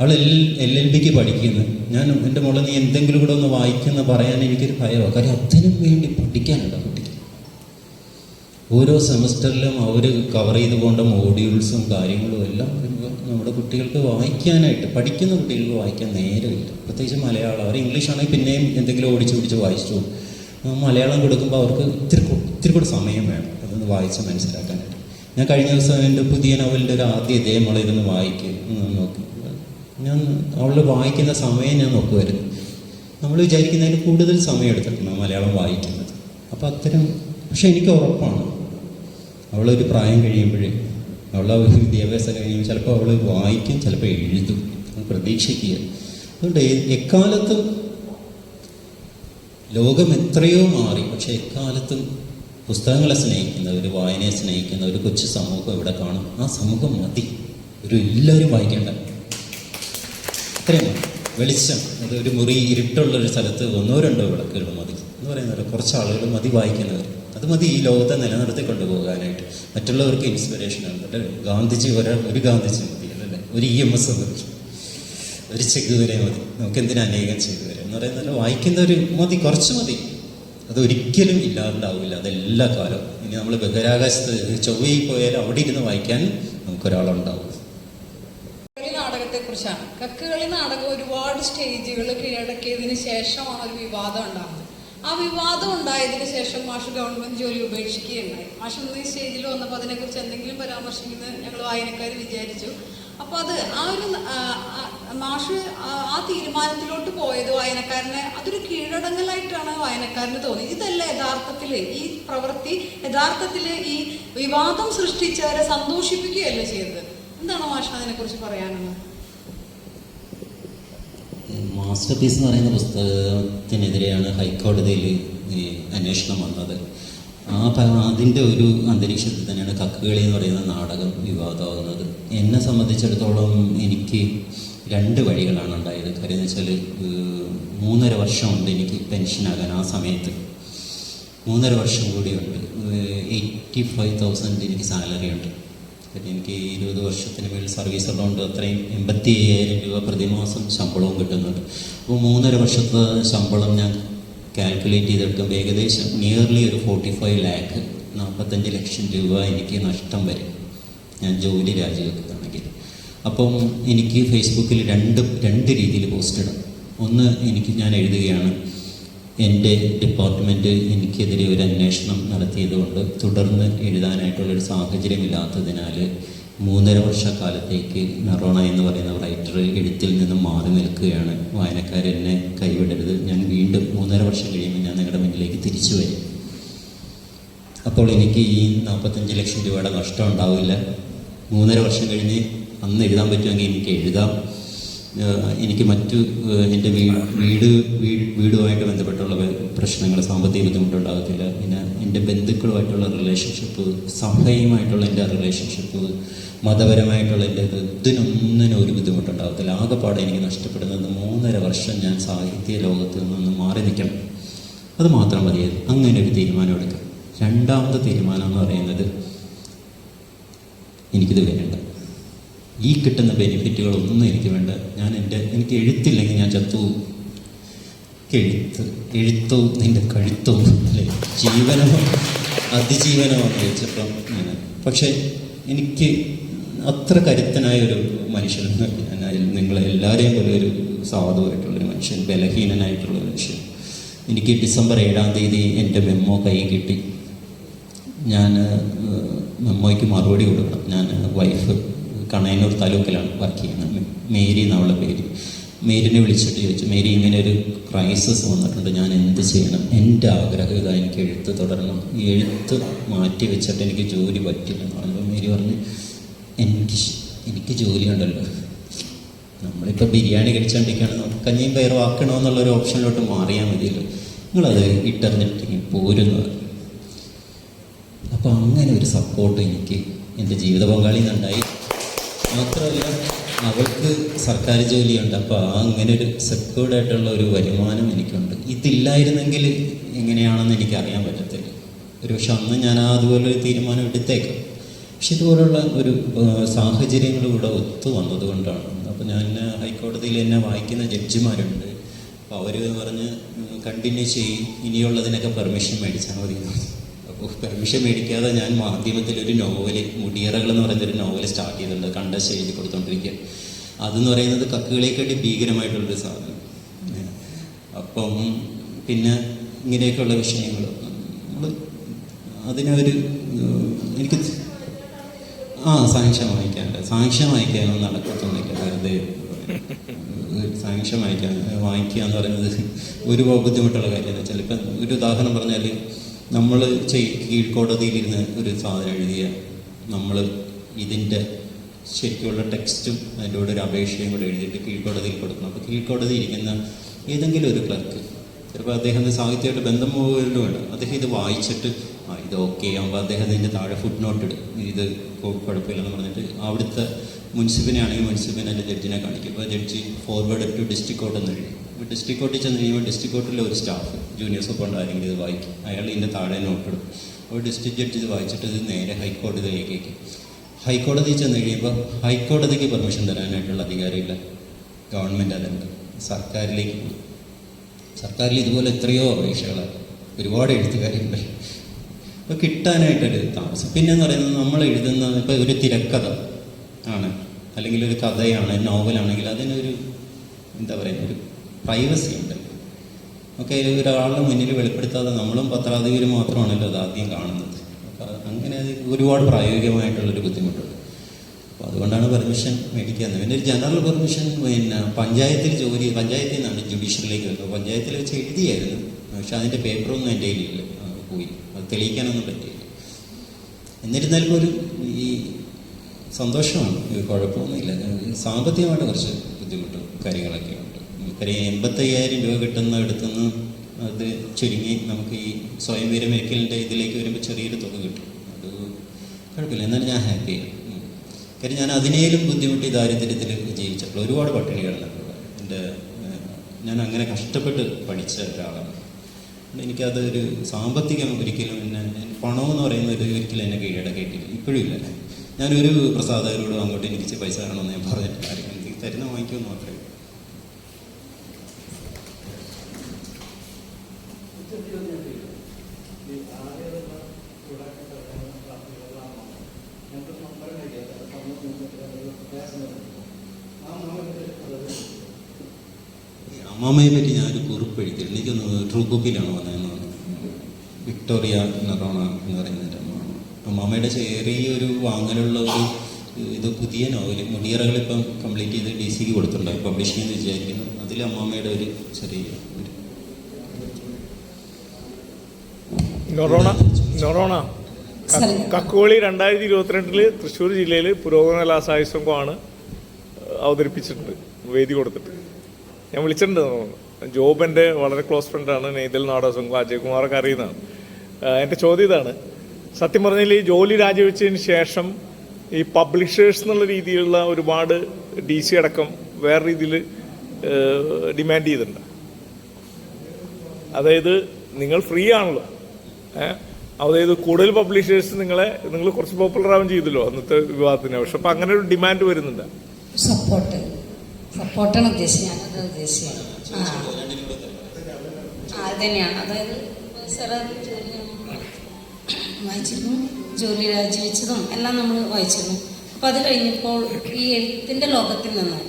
അവൾ LLBക്ക് പഠിക്കുന്നു. ഞാൻ എൻ്റെ മോളെ നീ എന്തെങ്കിലും കൂടെ ഒന്ന് വായിക്കുന്ന പറയാൻ എനിക്കൊരു ഭയമാണ്. കാര്യം അതിനും വേണ്ടി പഠിക്കാനുണ്ട് കുട്ടിക്ക്. ഓരോ സെമസ്റ്ററിലും അവർ കവർ ചെയ്ത് പോകേണ്ട മോഡ്യൂൾസും കാര്യങ്ങളും എല്ലാം വരുമ്പോൾ നമ്മുടെ കുട്ടികൾക്ക് വായിക്കാനായിട്ട്, പഠിക്കുന്ന കുട്ടികൾക്ക് വായിക്കാൻ നേരമില്ല. പ്രത്യേകിച്ച് മലയാളം. അവർ ഇംഗ്ലീഷാണെങ്കിൽ പിന്നെയും എന്തെങ്കിലും ഓടിച്ച് വായിച്ചു. മലയാളം കൊടുക്കുമ്പോൾ അവർക്ക് ഇത്തിരി കൂടെ സമയം വേണം അതൊന്ന് വായിച്ച് മനസ്സിലാക്കാനായിട്ട്. ഞാൻ കഴിഞ്ഞ ദിവസം എൻ്റെ പുതിയ നോവലിൻ്റെ ഒരു ആദ്യ ഇദ്ദേഹം ഇതൊന്ന് വായിക്കും നോക്കി. ഞാൻ അവൾ വായിക്കുന്ന സമയം ഞാൻ നോക്കുമായിരുന്നു. നമ്മൾ വിചാരിക്കുന്നതിന് കൂടുതൽ സമയം എടുത്തിട്ടുണ്ട് മലയാളം വായിക്കുന്നത്. അപ്പോൾ അത്തരം, പക്ഷെ എനിക്ക് ഉറപ്പാണ് അവളൊരു പ്രായം കഴിയുമ്പോഴേ, അവളെ ഒരു വിദ്യാഭ്യാസം കഴിയുമ്പോൾ ചിലപ്പോൾ അവൾ വായിക്കും, ചിലപ്പോൾ എഴുതും, പ്രതീക്ഷിക്കുക. അതുകൊണ്ട് എക്കാലത്തും ലോകം എത്രയോ മാറി, പക്ഷെ എക്കാലത്തും പുസ്തകങ്ങളെ സ്നേഹിക്കുന്നവർ, വായനയെ സ്നേഹിക്കുന്ന ഒരു കൊച്ചു സമൂഹം ഇവിടെ കാണും. ആ സമൂഹം മതി, എല്ലാവരും വായിക്കേണ്ട, അത്രയും വെളിച്ചം. അത് ഒരു മുറി ഇരുട്ടുള്ളൊരു സ്ഥലത്ത് 1-2 വിളക്കുകൾ മതി എന്ന് പറയുന്നത്, കുറച്ച് ആളുകൾ മതി വായിക്കുന്നവർ. അത് മതി ഈ ലോകത്തെ നിലനിർത്തി കൊണ്ടുപോകാനായിട്ട്. മറ്റുള്ളവർക്ക് ഇൻസ്പിറേഷനാണ്. ഗാന്ധിജി ഒരു ഗാന്ധിജി മതി അല്ലേ, ഒരു EMS മതി, ഒരു ചെകുവരെ മതി, നമുക്കെന്തിനാ അനേകം ചെകുവരെ എന്ന് പറയുന്നത്. വായിക്കുന്നവർ മതി, കുറച്ച് മതി. അതൊരിക്കലും ഇല്ലാണ്ടാവില്ല, അതെല്ലാ കാലവും. ഇനി നമ്മൾ ബഹിരാകാശത്ത് ചൊവ്വയിൽ പോയാൽ അവിടെ ഇരുന്ന് വായിക്കാൻ നമുക്കൊരാളുണ്ടാവും. നാടകത്തെക്കുറിച്ചാണ്. കക്കുകളി നാടകം ഒരുപാട് സ്റ്റേജുകൾ കീഴടക്കിയതിന് ശേഷമാണ് ഒരു വിവാദം ഉണ്ടാകുന്നത്. ആ വിവാദം ഉണ്ടായതിനു ശേഷം മാഷ് ഗവൺമെന്റ് ജോലി ഉപേക്ഷിക്കുകയുണ്ടായി. മാഷ് ഇന്ന് ഈ സ്റ്റേജിൽ വന്നപ്പോൾ അതിനെക്കുറിച്ച് എന്തെങ്കിലും പരാമർശിക്കുന്നത് ഞങ്ങൾ വായനക്കാർ വിചാരിച്ചു. അപ്പോൾ അത് ആ ഒരു മാഷ് ആ തീരുമാനത്തിലോട്ട് പോയത് വായനക്കാരനെ അതൊരു കീഴടങ്ങലായിട്ടാണ് വായനക്കാരന് തോന്നിയത്. ഇതല്ല യഥാർത്ഥത്തിൽ ഈ പ്രവൃത്തി യഥാർത്ഥത്തിൽ ഈ വിവാദം സൃഷ്ടിച്ചവരെ സന്തോഷിപ്പിക്കുകയല്ല ചെയ്തത്. എന്താണ് മാഷ് അതിനെക്കുറിച്ച് പറയാനുള്ളത്? മാസ്റ്റർ പീസ് എന്ന് പറയുന്ന പുസ്തകത്തിനെതിരെയാണ് ഹൈക്കോടതിയിൽ അന്വേഷണം വന്നത്. അതിൻ്റെ ഒരു അന്തരീക്ഷത്തിൽ തന്നെയാണ് കക്കുകളി എന്ന് പറയുന്ന നാടകം വിവാദമാകുന്നത്. എന്നെ സംബന്ധിച്ചിടത്തോളം എനിക്ക് 2 വഴികളാണ് ഉണ്ടായത്. കാര്യം എന്ന് വെച്ചാൽ 3.5 വർഷമുണ്ട് എനിക്ക് പെൻഷനാകാൻ. ആ സമയത്ത് 3.5 വർഷം കൂടിയുണ്ട്. 85,000 എനിക്ക് സാലറി ഉണ്ട്. എനിക്ക് 20 വർഷത്തിന് മേൽ സർവീസ് ഉള്ളതുകൊണ്ട് അത്രയും 85,000 രൂപ പ്രതിമാസം ശമ്പളവും കിട്ടുന്നുണ്ട്. അപ്പോൾ 3.5 വർഷത്തെ ശമ്പളം ഞാൻ കാൽക്കുലേറ്റ് ചെയ്തെടുക്കുമ്പോൾ ഏകദേശം നിയർലി ഒരു 45 lakh 45 ലക്ഷം രൂപ എനിക്ക് നഷ്ടം വരും ഞാൻ ജോലി രാജിവെക്കുകയാണെങ്കിൽ. അപ്പം എനിക്ക് ഫേസ്ബുക്കിൽ രണ്ട് രീതിയിൽ പോസ്റ്റ് ഇടാം. ഒന്ന്, ഞാൻ എഴുതുകയാണ്, എൻ്റെ ഡിപ്പാർട്ട്മെൻറ്റ് എനിക്കെതിരെ ഒരു അന്വേഷണം നടത്തിയതുകൊണ്ട് തുടർന്ന് എഴുതാനായിട്ടുള്ളൊരു സാഹചര്യമില്ലാത്തതിനാൽ 3.5 വർഷക്കാലത്തേക്ക് നറോണ എന്ന് പറയുന്ന റൈറ്റർ എഴുത്തിൽ നിന്നും മാറി നിൽക്കുകയാണ്. വായനക്കാരെന്നെ കൈവിടരുത്, ഞാൻ വീണ്ടും 3.5 വർഷം കഴിയുമ്പോൾ ഞാൻ നിങ്ങളുടെ മുന്നിലേക്ക് തിരിച്ചു വരും. അപ്പോൾ എനിക്ക് ഈ 45 ലക്ഷം രൂപയുടെ നഷ്ടം ഉണ്ടാവില്ല. 3.5 വർഷം കഴിഞ്ഞ് അന്ന് എഴുതാൻ പറ്റുമെങ്കിൽ എനിക്ക് എഴുതാം. എനിക്ക് മറ്റു എൻ്റെ വീടുമായിട്ട് ബന്ധപ്പെട്ടുള്ള പ്രശ്നങ്ങൾ, സാമ്പത്തിക ബുദ്ധിമുട്ടുണ്ടാകത്തില്ല. പിന്നെ എൻ്റെ ബന്ധുക്കളുമായിട്ടുള്ള റിലേഷൻഷിപ്പ്, സഭയുമായിട്ടുള്ള എൻ്റെ റിലേഷൻഷിപ്പ്, മതപരമായിട്ടുള്ള എൻ്റെ ഇതിനൊന്നിനും ഒരു ബുദ്ധിമുട്ടുണ്ടാകത്തില്ല. ആകെപ്പാടെ എനിക്ക് നഷ്ടപ്പെടുന്നത് 3.5 വർഷം ഞാൻ സാഹിത്യ ലോകത്ത് നിന്ന് മാറി നിൽക്കണം. അത് മാത്രം മതിയായിരുന്നു. അങ്ങനെ ഒരു തീരുമാനം എടുക്കാം. 2ാമത്തെ തീരുമാനം എന്ന് പറയുന്നത്, എനിക്കിത് വേണ്ട, ഈ കിട്ടുന്ന ബെനിഫിറ്റുകളൊന്നും എനിക്ക് വേണ്ട. എനിക്ക് എഴുത്തില്ലെങ്കിൽ ഞാൻ ചത്തു. എഴുത്തോ നിൻ്റെ കഴുത്തോ അല്ലേ, ജീവനോ അതിജീവനോ എന്ന് വെച്ചപ്പം ഞാൻ. പക്ഷേ എനിക്ക് അത്ര കരുത്തനായ ഒരു മനുഷ്യനെന്ന് നിങ്ങളെല്ലാവരെയും പോലെ ഒരു സാധുവായിട്ടുള്ളൊരു മനുഷ്യൻ, ബലഹീനനായിട്ടുള്ള മനുഷ്യൻ. എനിക്ക് ഡിസംബർ 7-ാം തീയതി എൻ്റെ മെമ്മോ കൈ കിട്ടി. ഞാൻ മെമ്മോയ്ക്ക് മറുപടി കൊടുക്കണം. ഞാൻ വൈഫ് കണയന്നൂർ താലൂക്കിലാണ് വർക്ക് ചെയ്യുന്നത്. മേരി എന്നുള്ള പേര്. മേരിനെ വിളിച്ചിട്ട് ചോദിച്ചു, മേരി ഇങ്ങനെ ഒരു ക്രൈസിസ് വന്നിട്ടുണ്ട്, ഞാൻ എന്ത് ചെയ്യണം? എൻ്റെ ആഗ്രഹം ഇതാ, എനിക്ക് എഴുത്ത് തുടരണം, ഈ എഴുത്ത് മാറ്റി വെച്ചിട്ട് എനിക്ക് ജോലി പറ്റില്ല എന്ന് പറയുമ്പോൾ മേരി പറഞ്ഞു, എനിക്ക് ജോലി ഉണ്ടല്ലോ, നമ്മളിപ്പോൾ ബിരിയാണി കഴിച്ചുകൊണ്ടിരിക്കുകയാണ്, നമുക്ക് കഞ്ഞിയും പയറും ആക്കണമെന്നുള്ളൊരു ഓപ്ഷനിലോട്ട് മാറിയാൽ മതിയല്ലോ, നിങ്ങളത് ഇട്ടറിഞ്ഞിട്ട് പോരുന്നു. അപ്പോൾ അങ്ങനെ ഒരു സപ്പോർട്ട് എനിക്ക് എൻ്റെ ജീവിത പങ്കാളിയിൽ നിന്നുണ്ടായി. മാത്രമല്ല അവൾക്ക് സർക്കാർ ജോലിയുണ്ട്. അപ്പോൾ അങ്ങനെ ഒരു സെക്യൂർഡ് ആയിട്ടുള്ള ഒരു വരുമാനം എനിക്കുണ്ട്. ഇതില്ലായിരുന്നെങ്കിൽ എങ്ങനെയാണെന്ന് എനിക്കറിയാൻ പറ്റത്തില്ല. ഒരു പക്ഷെ അന്ന് ഞാൻ അതുപോലൊരു തീരുമാനം എടുത്തേക്കാം. പക്ഷെ ഇതുപോലുള്ള ഒരു സാഹചര്യങ്ങൾ ഇവിടെ ഒത്തു വന്നതുകൊണ്ടാണ്. അപ്പോൾ ഞാൻ ഹൈക്കോടതിയിൽ എന്നെ വായിക്കുന്ന ജഡ്ജിമാരുണ്ട്. അപ്പോൾ അവർ പറഞ്ഞ് കണ്ടിന്യൂ ചെയ്യും, ഇനിയുള്ളതിനൊക്കെ പെർമിഷൻ മേടിച്ചാൽ മതി. അപ്പോൾ പെർമിഷൻ മേടിക്കാതെ ഞാൻ മാധ്യമത്തിലൊരു നോവല്, മുടിയറകൾ എന്ന് പറയുന്നൊരു നോവൽ സ്റ്റാർട്ട് ചെയ്തിട്ടുണ്ട്. കണ്ടശ എഴുതി കൊടുത്തോണ്ടിരിക്കുക. അതെന്ന് പറയുന്നത് കക്കുകളെക്കാട്ടി ഭീകരമായിട്ടുള്ളൊരു സാധനം. അപ്പം പിന്നെ ഇങ്ങനെയൊക്കെയുള്ള വിഷയങ്ങൾ നമ്മൾ അതിനൊരു എനിക്ക് സാങ്ഷൻ വായിക്കാനൊന്നും നടക്കത്തൊന്നുമില്ല. വെറുതെ സാങ്ഷൻ വായിക്കുക എന്ന് പറയുന്നത് ഒരു ബുദ്ധിമുട്ടുള്ള കാര്യമെന്ന് വെച്ചാൽ, ഇപ്പം ഒരു ഉദാഹരണം പറഞ്ഞാൽ നമ്മൾ കീഴ്ക്കോടതിയിലിരുന്ന് ഒരു സാധനം എഴുതിയ നമ്മൾ ഇതിൻ്റെ ശരിക്കുള്ള ടെക്സ്റ്റും അതിൻ്റെ കൂടെ ഒരു അപേക്ഷയും കൂടെ എഴുതിയിട്ട് കീഴ്ക്കോടതിയിൽ കൊടുക്കണം. അപ്പോൾ കീഴ്ക്കോടതി ഇരിക്കുന്ന ഏതെങ്കിലും ഒരു ക്ലർക്ക്, ചിലപ്പോൾ അദ്ദേഹത്തിൻ്റെ സാഹിത്യമായിട്ട് ബന്ധം പോലും വേണം, അദ്ദേഹം ഇത് വായിച്ചിട്ട് ഇത് ഓക്കെ ആകുമ്പോൾ അദ്ദേഹം ഇതിൻ്റെ താഴെ ഫുട് നോട്ട് ഇടും, ഇത് കുഴപ്പമില്ലെന്ന് പറഞ്ഞിട്ട് അവിടുത്തെ മുൻസിപ്പിനാണെങ്കിൽ മുൻസിപ്പിന് എൻ്റെ ജഡ്ജിനെ കാണിക്കും. ഇപ്പോൾ judge forward to district court എന്ന് എഴുതി. ഇപ്പോൾ ഡിസ്ട്രിക്ട് കോർട്ടിൽ ചെന്ന് കഴിയുമ്പോൾ ഡിസ്ട്രിക്ട് കോർട്ടിലെ ഒരു സ്റ്റാഫ് ജൂനിയേഴ്സ് ഒക്കെ ഉണ്ടായിരുന്നെങ്കിൽ ഇത് വായിക്കും, അയാൾ ഇതിൻ്റെ താഴെ നോട്ടിടും. അപ്പോൾ ഡിസ്ട്രിക്ട് ജഡ്ജി ഇത് വായിച്ചിട്ട് ഇത് നേരെ ഹൈക്കോടതിയിലേക്ക് വയ്ക്കും. ഹൈക്കോടതിയിൽ ചെന്ന് കഴിയുമ്പോൾ ഹൈക്കോടതിക്ക് പെർമിഷൻ തരാനായിട്ടുള്ള അധികാരമില്ല, ഗവൺമെൻറ് അതുണ്ട്, സർക്കാരിലേക്ക് പോകും. സർക്കാരിൽ ഇതുപോലെ എത്രയോ അപേക്ഷകളാണ്, ഒരുപാട് എഴുത്തുകാരുണ്ട്. അപ്പോൾ കിട്ടാനായിട്ടൊരു താമസം. പിന്നെന്ന് പറയുന്നത് നമ്മൾ എഴുതുന്ന ഇപ്പോൾ ഒരു തിരക്കഥ ആണ് അല്ലെങ്കിൽ ഒരു കഥയാണ്, നോവലാണെങ്കിൽ അതിനൊരു എന്താ പറയുക, ഒരു പ്രൈവസി ഉണ്ട്. ഒക്കെ ഒരാളുടെ മുന്നിൽ വെളിപ്പെടുത്താതെ നമ്മളും പത്രാധിപരും മാത്രമാണല്ലോ അത് ആദ്യം കാണുന്നത്. അപ്പോൾ അങ്ങനെ അത് ഒരുപാട് പ്രായോഗികമായിട്ടുള്ളൊരു ബുദ്ധിമുട്ടുണ്ട്. അപ്പോൾ അതുകൊണ്ടാണ് പെർമിഷൻ മേടിക്കുന്നത്. പിന്നെ ഒരു ജനറൽ പെർമിഷൻ പഞ്ചായത്തിൽ പഞ്ചായത്തിൽ നിന്നാണ് ജുഡീഷ്യറിലേക്ക് വരുന്നത്. പഞ്ചായത്തിൽ വെച്ച് എഴുതിയായിരുന്നു, പക്ഷെ അതിൻ്റെ പേപ്പറൊന്നും എൻ്റെ കയ്യിലില്ല, പോയി, അത് തെളിയിക്കാനൊന്നും പറ്റിയില്ല. എന്നിരുന്നാൽ പോലും ഈ സന്തോഷമാണ്, കുഴപ്പമൊന്നുമില്ല. സാമ്പത്തികമായിട്ട് കുറച്ച് ബുദ്ധിമുട്ടും കാര്യങ്ങളൊക്കെ ഉണ്ട്. കാര്യം 85,000 രൂപ കിട്ടുന്ന അടുത്തുനിന്ന് അത് ചുരുങ്ങി നമുക്ക് ഈ സ്വയംവീര മെഡിക്കലിൻ്റെ ഇതിലേക്ക് വരുമ്പോൾ ചെറിയൊരു തുക കിട്ടും. അത് കുഴപ്പമില്ല, എന്നാലും ഞാൻ ഹാപ്പിയാണ്. കാര്യം ഞാൻ അതിനേലും ബുദ്ധിമുട്ടി ദാരിദ്ര്യത്തിൽ ജീവിച്ചിട്ടുള്ള ഒരുപാട് പട്ടിണികളാണ്. ഞാൻ അങ്ങനെ കഷ്ടപ്പെട്ട് പഠിച്ച ഒരാളാണ്. എനിക്കതൊരു സാമ്പത്തികം ഒരിക്കലും പണമെന്ന് പറയുന്നത് ഒരിക്കലും എന്നെ കീഴടക്കിയിട്ടില്ല, ഇപ്പോഴും ഇല്ല. ഞാനൊരു പ്രസാദകരോടും അങ്ങോട്ട് എനിക്ക് പൈസ തരണമെന്ന് ഞാൻ പറഞ്ഞിട്ട് ആരും എനിക്ക് തരുന്ന വാങ്ങിക്കുമെന്ന് മാത്രമേ. അമ്മാമ്മയെ പറ്റി ഞാനൊരു കുറിപ്പ് എഴുതിയിരുന്നു, എനിക്കൊന്ന് ട്രൂ കോപ്പിയിലാണ് വന്നതെന്ന് പറഞ്ഞു. വിക്ടോറിയ നറോണ എന്ന് പറയുന്നതിൻ്റെ അമ്മാമ്മയുടെ ചെറിയൊരു വാങ്ങലുള്ള ഒരു ഇത് പുതിയ നോവൽ മുടിയറകൾ ഇപ്പം കംപ്ലീറ്റ് ചെയ്ത് DC കൊടുത്തിട്ടുണ്ടായി, പബ്ലിഷ് ചെയ്യുമെന്ന് വിചാരിക്കുന്നു. അതിൽ അമ്മാമ്മയുടെ ഒരു ചെറിയ നൊറോണ കക്കോളി 2022 തൃശ്ശൂർ ജില്ലയിൽ പുരോഗമന കലാസാഹിത്യ സംഘമാണ് അവതരിപ്പിച്ചിട്ടുണ്ട്, വേദി കൊടുത്തിട്ട്. ഞാൻ വിളിച്ചിട്ടുണ്ട്, ജോബിൻ്റെ വളരെ ക്ലോസ് ഫ്രണ്ടാണ്, നെയ്തൽ നാടക സംഘം അജയ്കുമാറൊക്കെ അറിയുന്നതാണ്. എൻ്റെ ചോദ്യം ഇതാണ്, സത്യം പറഞ്ഞാൽ ഈ ജോലി രാജിവെച്ചതിന് ശേഷം ഈ പബ്ലിഷേഴ്സ് എന്നുള്ള രീതിയിലുള്ള ഒരുപാട് DC അടക്കം വേറെ രീതിയിൽ ഡിമാൻഡ് ചെയ്തിട്ടുണ്ട്. അതായത് നിങ്ങൾ ഫ്രീ ആണല്ലോ, അതായത് കൂടുതൽ പബ്ലിഷേഴ്സ് നിങ്ങൾ കുറച്ച് പോപ്പുലർ ആവുകയും ചെയ്തല്ലോ അന്നത്തെ വിവാദത്തിന്. പക്ഷെ അപ്പം അങ്ങനെ ഒരു ഡിമാൻഡ് വരുന്നുണ്ട്. സപ്പോർട്ടാണ് ഉദ്ദേശിച്ചത്, ഞാനത് ഉദ്ദേശിച്ചത് അത് തന്നെയാണ്. അതായത് സാറ് വായിച്ചിരുന്നു, ജോലി രാജിവെച്ചതും എല്ലാം നമ്മൾ വായിച്ചിരുന്നു. അപ്പോൾ അത് കഴിഞ്ഞപ്പോൾ ഈ എഴുത്തിൻ്റെ ലോകത്തിൽ നിന്ന്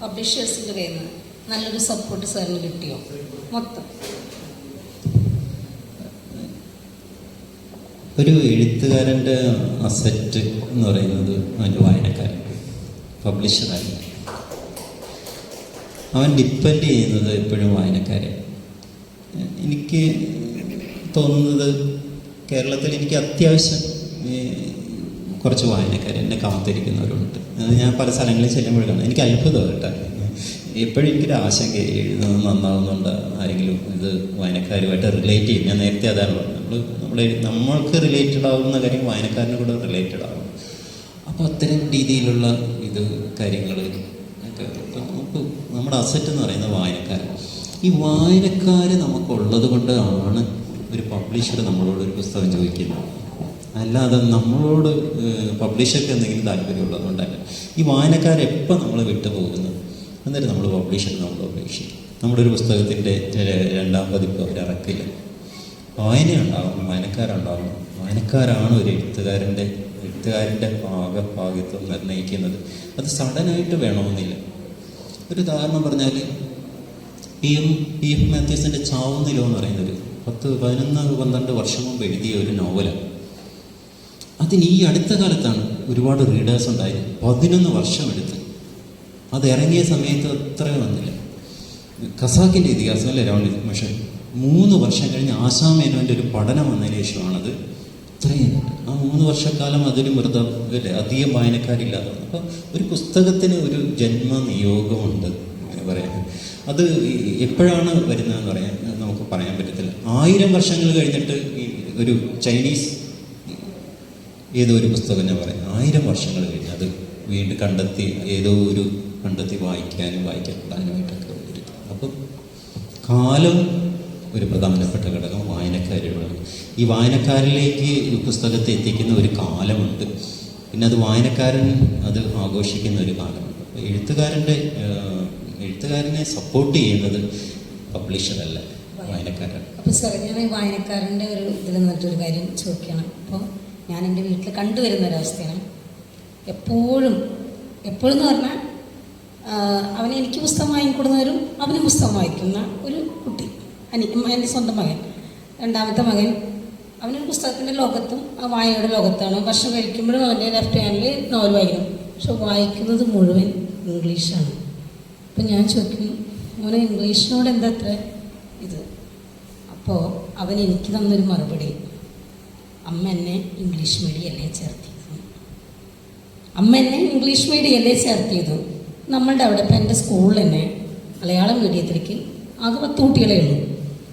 പബ്ലിഷേഴ്സിൻ്റെ കയ്യിൽ നിന്ന് നല്ലൊരു സപ്പോർട്ട് സാറിന് കിട്ടിയോ? മൊത്തം ഒരു എഴുത്തുകാരൻ്റെ അസറ്റ് എന്ന് പറയുന്നത് അവൻ്റെ വായനക്കാരൻ, പബ്ലിഷറാണ്. അവൻ ഡിപ്പെൻഡ് ചെയ്യുന്നത് എപ്പോഴും വായനക്കാരെ. എനിക്ക് തോന്നുന്നത് കേരളത്തിൽ എനിക്ക് അത്യാവശ്യം കുറച്ച് വായനക്കാർ എന്നെ കാത്തിരിക്കുന്നവരുണ്ട്. അത് ഞാൻ പല സ്ഥലങ്ങളിൽ ചെല്ലുമ്പോഴാണ് എനിക്ക് അത്ഭുതം കേട്ടോ. എപ്പോഴും എനിക്കൊരു ആശങ്ക, എഴുതുന്നത് നന്നാവുന്നുണ്ട്, ആരെങ്കിലും ഇത് വായനക്കാരുമായിട്ട് റിലേറ്റ് ചെയ്യും. ഞാൻ നേരത്തെ അതാണ് പറഞ്ഞത്, നമ്മൾക്ക് റിലേറ്റഡ് ആവുന്ന കാര്യം വായനക്കാരന് കൂടെ റിലേറ്റഡ് ആവും. അപ്പോൾ അത്തരം രീതിയിലുള്ള ഇത് കാര്യങ്ങൾ നമുക്ക് നമ്മുടെ അസറ്റ് എന്ന് പറയുന്നത് വായനക്കാരൻ. ഈ വായനക്കാർ നമുക്കുള്ളത് കൊണ്ടാണ് ഒരു പബ്ലിഷർ നമ്മളോട് ഒരു പുസ്തകം ചോദിക്കുന്നത്, അല്ലാതെ നമ്മളോട് പബ്ലിഷർക്ക് എന്തെങ്കിലും താല്പര്യമുള്ളതുകൊണ്ടല്ല. ഈ വായനക്കാരെപ്പോൾ നമ്മൾ വിട്ടുപോകുന്നത്, എന്നിട്ട് നമ്മൾ പബ്ലിഷർ നമ്മൾ അപേക്ഷിക്കും. നമ്മുടെ ഒരു പുസ്തകത്തിൻ്റെ 2ാം പതിപ്പ് അവരിറക്കില്ല. വായനയുണ്ടാവണം, വായനക്കാരുണ്ടാവണം. വായനക്കാരാണ് ഒരു എഴുത്തുകാരൻ്റെ ഭാഗഭാഗിത്വം നിർണ്ണയിക്കുന്നത്. അത് സഡനായിട്ട് വേണമെന്നില്ല. ഒരു ഉദാഹരണം പറഞ്ഞാൽ PF മാത്യൂസിൻ്റെ ചാവുന്നിലോ എന്ന് പറയുന്നത് 10-11-12 വർഷം മുമ്പ് എഴുതിയ ഒരു നോവലാണ്. അതിന് ഈ അടുത്ത കാലത്താണ് ഒരുപാട് റീഡേഴ്സ് ഉണ്ടായത്. 11 വർഷം എടുത്ത് അത് ഇറങ്ങിയ സമയത്ത് അത്രയും വന്നില്ല. ഖസാക്കിൻ്റെ ഇതിഹാസം അല്ലേ, രാവണി പക്ഷേ 3 വർഷം കഴിഞ്ഞ് ആശാ മേനോൻ്റെ ഒരു പഠനം വന്നതിന് ശേഷമാണത് ഇത്രയും. ആ 3 വർഷക്കാലം അതൊരു അല്ലേ അധികം വായനക്കാരില്ലാതെ വന്നു. അപ്പോൾ ഒരു പുസ്തകത്തിന് ഒരു ജന്മനിയോഗമുണ്ട് അങ്ങനെ പറയാൻ. അത് എപ്പോഴാണ് വരുന്നതെന്ന് പറയാൻ നമുക്ക് പറയാൻ പറ്റത്തില്ല. 1000 വർഷങ്ങൾ കഴിഞ്ഞിട്ട് ഈ ഒരു ചൈനീസ് ഏതോ ഒരു പുസ്തകം ഞാൻ പറയാം, 1000 വർഷങ്ങൾ കഴിഞ്ഞ് അത് വീണ്ടും കണ്ടെത്തി ഏതോ ഒരു കണ്ടെത്തി വായിക്കപ്പെടാനുമായിട്ടൊക്കെ വരും. അപ്പം കാലം ഒരു പ്രധാനപ്പെട്ട ഘടകം വായനക്കാരുകളാണ്. ഈ വായനക്കാരിലേക്ക് പുസ്തകത്തെ എത്തിക്കുന്ന ഒരു കാലമുണ്ട്. പിന്നെ അത് വായനക്കാരൻ അത് ആഘോഷിക്കുന്ന ഒരു കാലമുണ്ട്. എഴുത്തുകാരനെ സപ്പോർട്ട് ചെയ്യുന്നത് പബ്ലിഷറല്ല, വായനക്കാരാണ്. അപ്പോൾ സാർ, ഞാൻ ഈ വായനക്കാരൻ്റെ ഒരു ഇതിൽ നിന്നിട്ടൊരു കാര്യം ചോദിക്കണം. അപ്പോൾ ഞാൻ എൻ്റെ വീട്ടിൽ കണ്ടുവരുന്ന ഒരവസ്ഥയാണ്, എപ്പോഴും എന്ന് പറഞ്ഞാൽ അവനെ എനിക്ക് പുസ്തകം വാങ്ങിക്കൊടുന്നവരും അവന് പുസ്തകം വായിക്കുന്ന ഒരു കുട്ടി, എൻ്റെ സ്വന്തം മകൻ, രണ്ടാമത്തെ മകൻ. അവനൊരു പുസ്തകത്തിൻ്റെ ലോകത്തും ആ വായനയുടെ ലോകത്താണ്. ഭക്ഷണം കഴിക്കുമ്പോഴും അവൻ്റെ ലെഫ്റ്റ് ഹാൻഡിൽ നോവൽ വായിക്കണം, പക്ഷെ വായിക്കുന്നത് മുഴുവൻ ഇംഗ്ലീഷാണ്. അപ്പം ഞാൻ ചോദിക്കും, മോനെ ഇംഗ്ലീഷിനോട് എന്താ അത്ര ഇത്? അപ്പോൾ അവൻ എനിക്ക് തന്നൊരു മറുപടി, അമ്മ എന്നെ ഇംഗ്ലീഷ് മീഡിയമല്ലേ ചേർത്തിയത്, അമ്മ എന്നെ ഇംഗ്ലീഷ് മീഡിയമല്ലേ ചേർത്തിയത്. നമ്മളുടെ അവിടെ ഇപ്പം എൻ്റെ സ്കൂളിൽ തന്നെ മലയാളം മീഡിയത്തിലേക്ക് ആകെ 10 കുട്ടികളേ ഉള്ളൂ,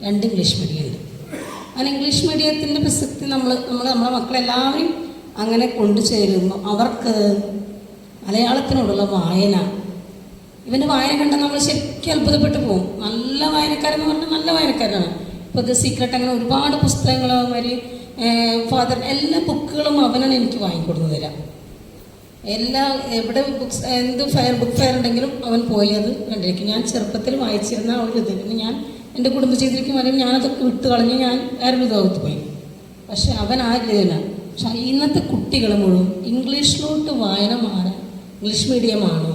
2 ഇംഗ്ലീഷ് മീഡിയം ഉണ്ട്. അങ്ങനെ ഇംഗ്ലീഷ് മീഡിയത്തിൻ്റെ പ്രസക്തി നമ്മളെ മക്കളെല്ലാവരും അങ്ങനെ കൊണ്ടുചേരുമ്പോൾ അവർക്ക് മലയാളത്തിനോടുള്ള വായന, ഇവൻ്റെ വായന കണ്ടാൽ നമ്മൾ ശരിക്കും അത്ഭുതപ്പെട്ടു പോകും. നല്ല വായനക്കാരെന്ന് പറഞ്ഞാൽ നല്ല വായനക്കാരാണ്. ഇപ്പോൾ ദ സീക്രട്ട് അങ്ങനെ ഒരുപാട് പുസ്തകങ്ങൾ, അവര് ഫാദർ, എല്ലാ ബുക്കുകളും അവനാണ് എനിക്ക് വാങ്ങിക്കൊടുന്നു തരാം. എവിടെ ബുക്ക് ഫെയർ ഉണ്ടെങ്കിലും അവൻ പോയി അത് കണ്ടിരിക്കും. ഞാൻ ചെറുപ്പത്തിൽ വായിച്ചിരുന്ന ഒരു ഇത്, പിന്നെ ഞാൻ എൻ്റെ കുടുംബജീവിതത്തിലേക്ക് പറയുമ്പോൾ ഞാനതൊക്കെ വിട്ട് കളഞ്ഞ് ഞാൻ വേറൊരു ലോകത്ത് പോയി. പക്ഷെ അവൻ ആ രീതിയില്ല. പക്ഷെ ഇന്നത്തെ കുട്ടികൾ മുഴുവൻ ഇംഗ്ലീഷിലോട്ട് വായന മാറാൻ ഇംഗ്ലീഷ് മീഡിയമാണോ?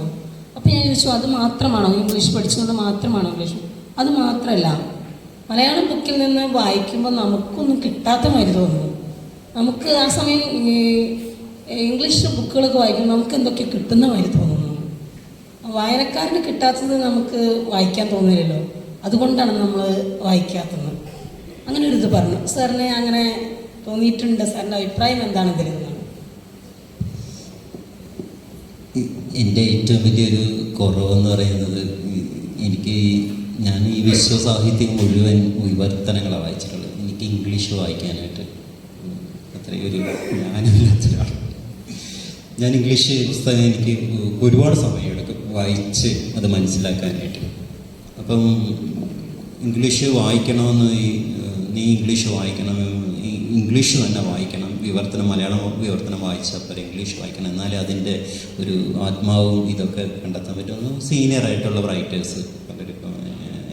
അപ്പോൾ ഞാൻ ചോദിച്ചു, അത് മാത്രമാണോ ഇംഗ്ലീഷ് പഠിച്ചുകൊണ്ട് മാത്രമാണോ ഇംഗ്ലീഷ്? അത് മാത്രമല്ല, മലയാളം ബുക്കിൽ നിന്ന് വായിക്കുമ്പോൾ നമുക്കൊന്നും കിട്ടാത്ത മാതിരി തോന്നുന്നു. നമുക്ക് ആ സമയം ഇംഗ്ലീഷ് ബുക്കുകളൊക്കെ വായിക്കുമ്പോൾ നമുക്ക് എന്തൊക്കെ കിട്ടുന്ന മാതിരി തോന്നുന്നു. വായനക്കാരന് കിട്ടാത്തത് നമുക്ക് വായിക്കാൻ തോന്നില്ലല്ലോ, അതുകൊണ്ടാണ് നമ്മൾ വായിക്കാത്തത്. അങ്ങനെ ഒരു ഇത് പറഞ്ഞു. സാറിന് അങ്ങനെ തോന്നിയിട്ടുണ്ട്? സാറിൻ്റെ അഭിപ്രായം എന്താണ് ഇതിൽ നിന്നാണ്? എൻ്റെ ഏറ്റവും വലിയൊരു കുറവെന്ന് പറയുന്നത്, ഞാൻ ഈ വിശ്വസാഹിത്യം മുഴുവൻ വിവർത്തനങ്ങളാണ് വായിച്ചിട്ടുള്ളത്. എനിക്ക് ഇംഗ്ലീഷ് വായിക്കാനായിട്ട് അത്രയും ഒരു ജ്ഞാനമില്ലാത്തൊരാൾ. ഞാൻ ഇംഗ്ലീഷ് പുസ്തകം എനിക്ക് ഒരുപാട് സമയമെടുക്കും വായിച്ച് അത് മനസ്സിലാക്കാനായിട്ട്. അപ്പം ഇംഗ്ലീഷ് വായിക്കണമെന്ന് നീ ഇംഗ്ലീഷ് വായിക്കണം, ഇംഗ്ലീഷ് തന്നെ വായിക്കണം, മലയാളം വിവർത്തനം വായിച്ചപ്പോൾ ഇംഗ്ലീഷ് വായിക്കണം, എന്നാലേ അതിൻ്റെ ഒരു ആത്മാവും ഇതൊക്കെ കണ്ടെത്താൻ പറ്റുമെന്ന് സീനിയറായിട്ടുള്ള റൈറ്റേഴ്സ് പലരും, ഇപ്പം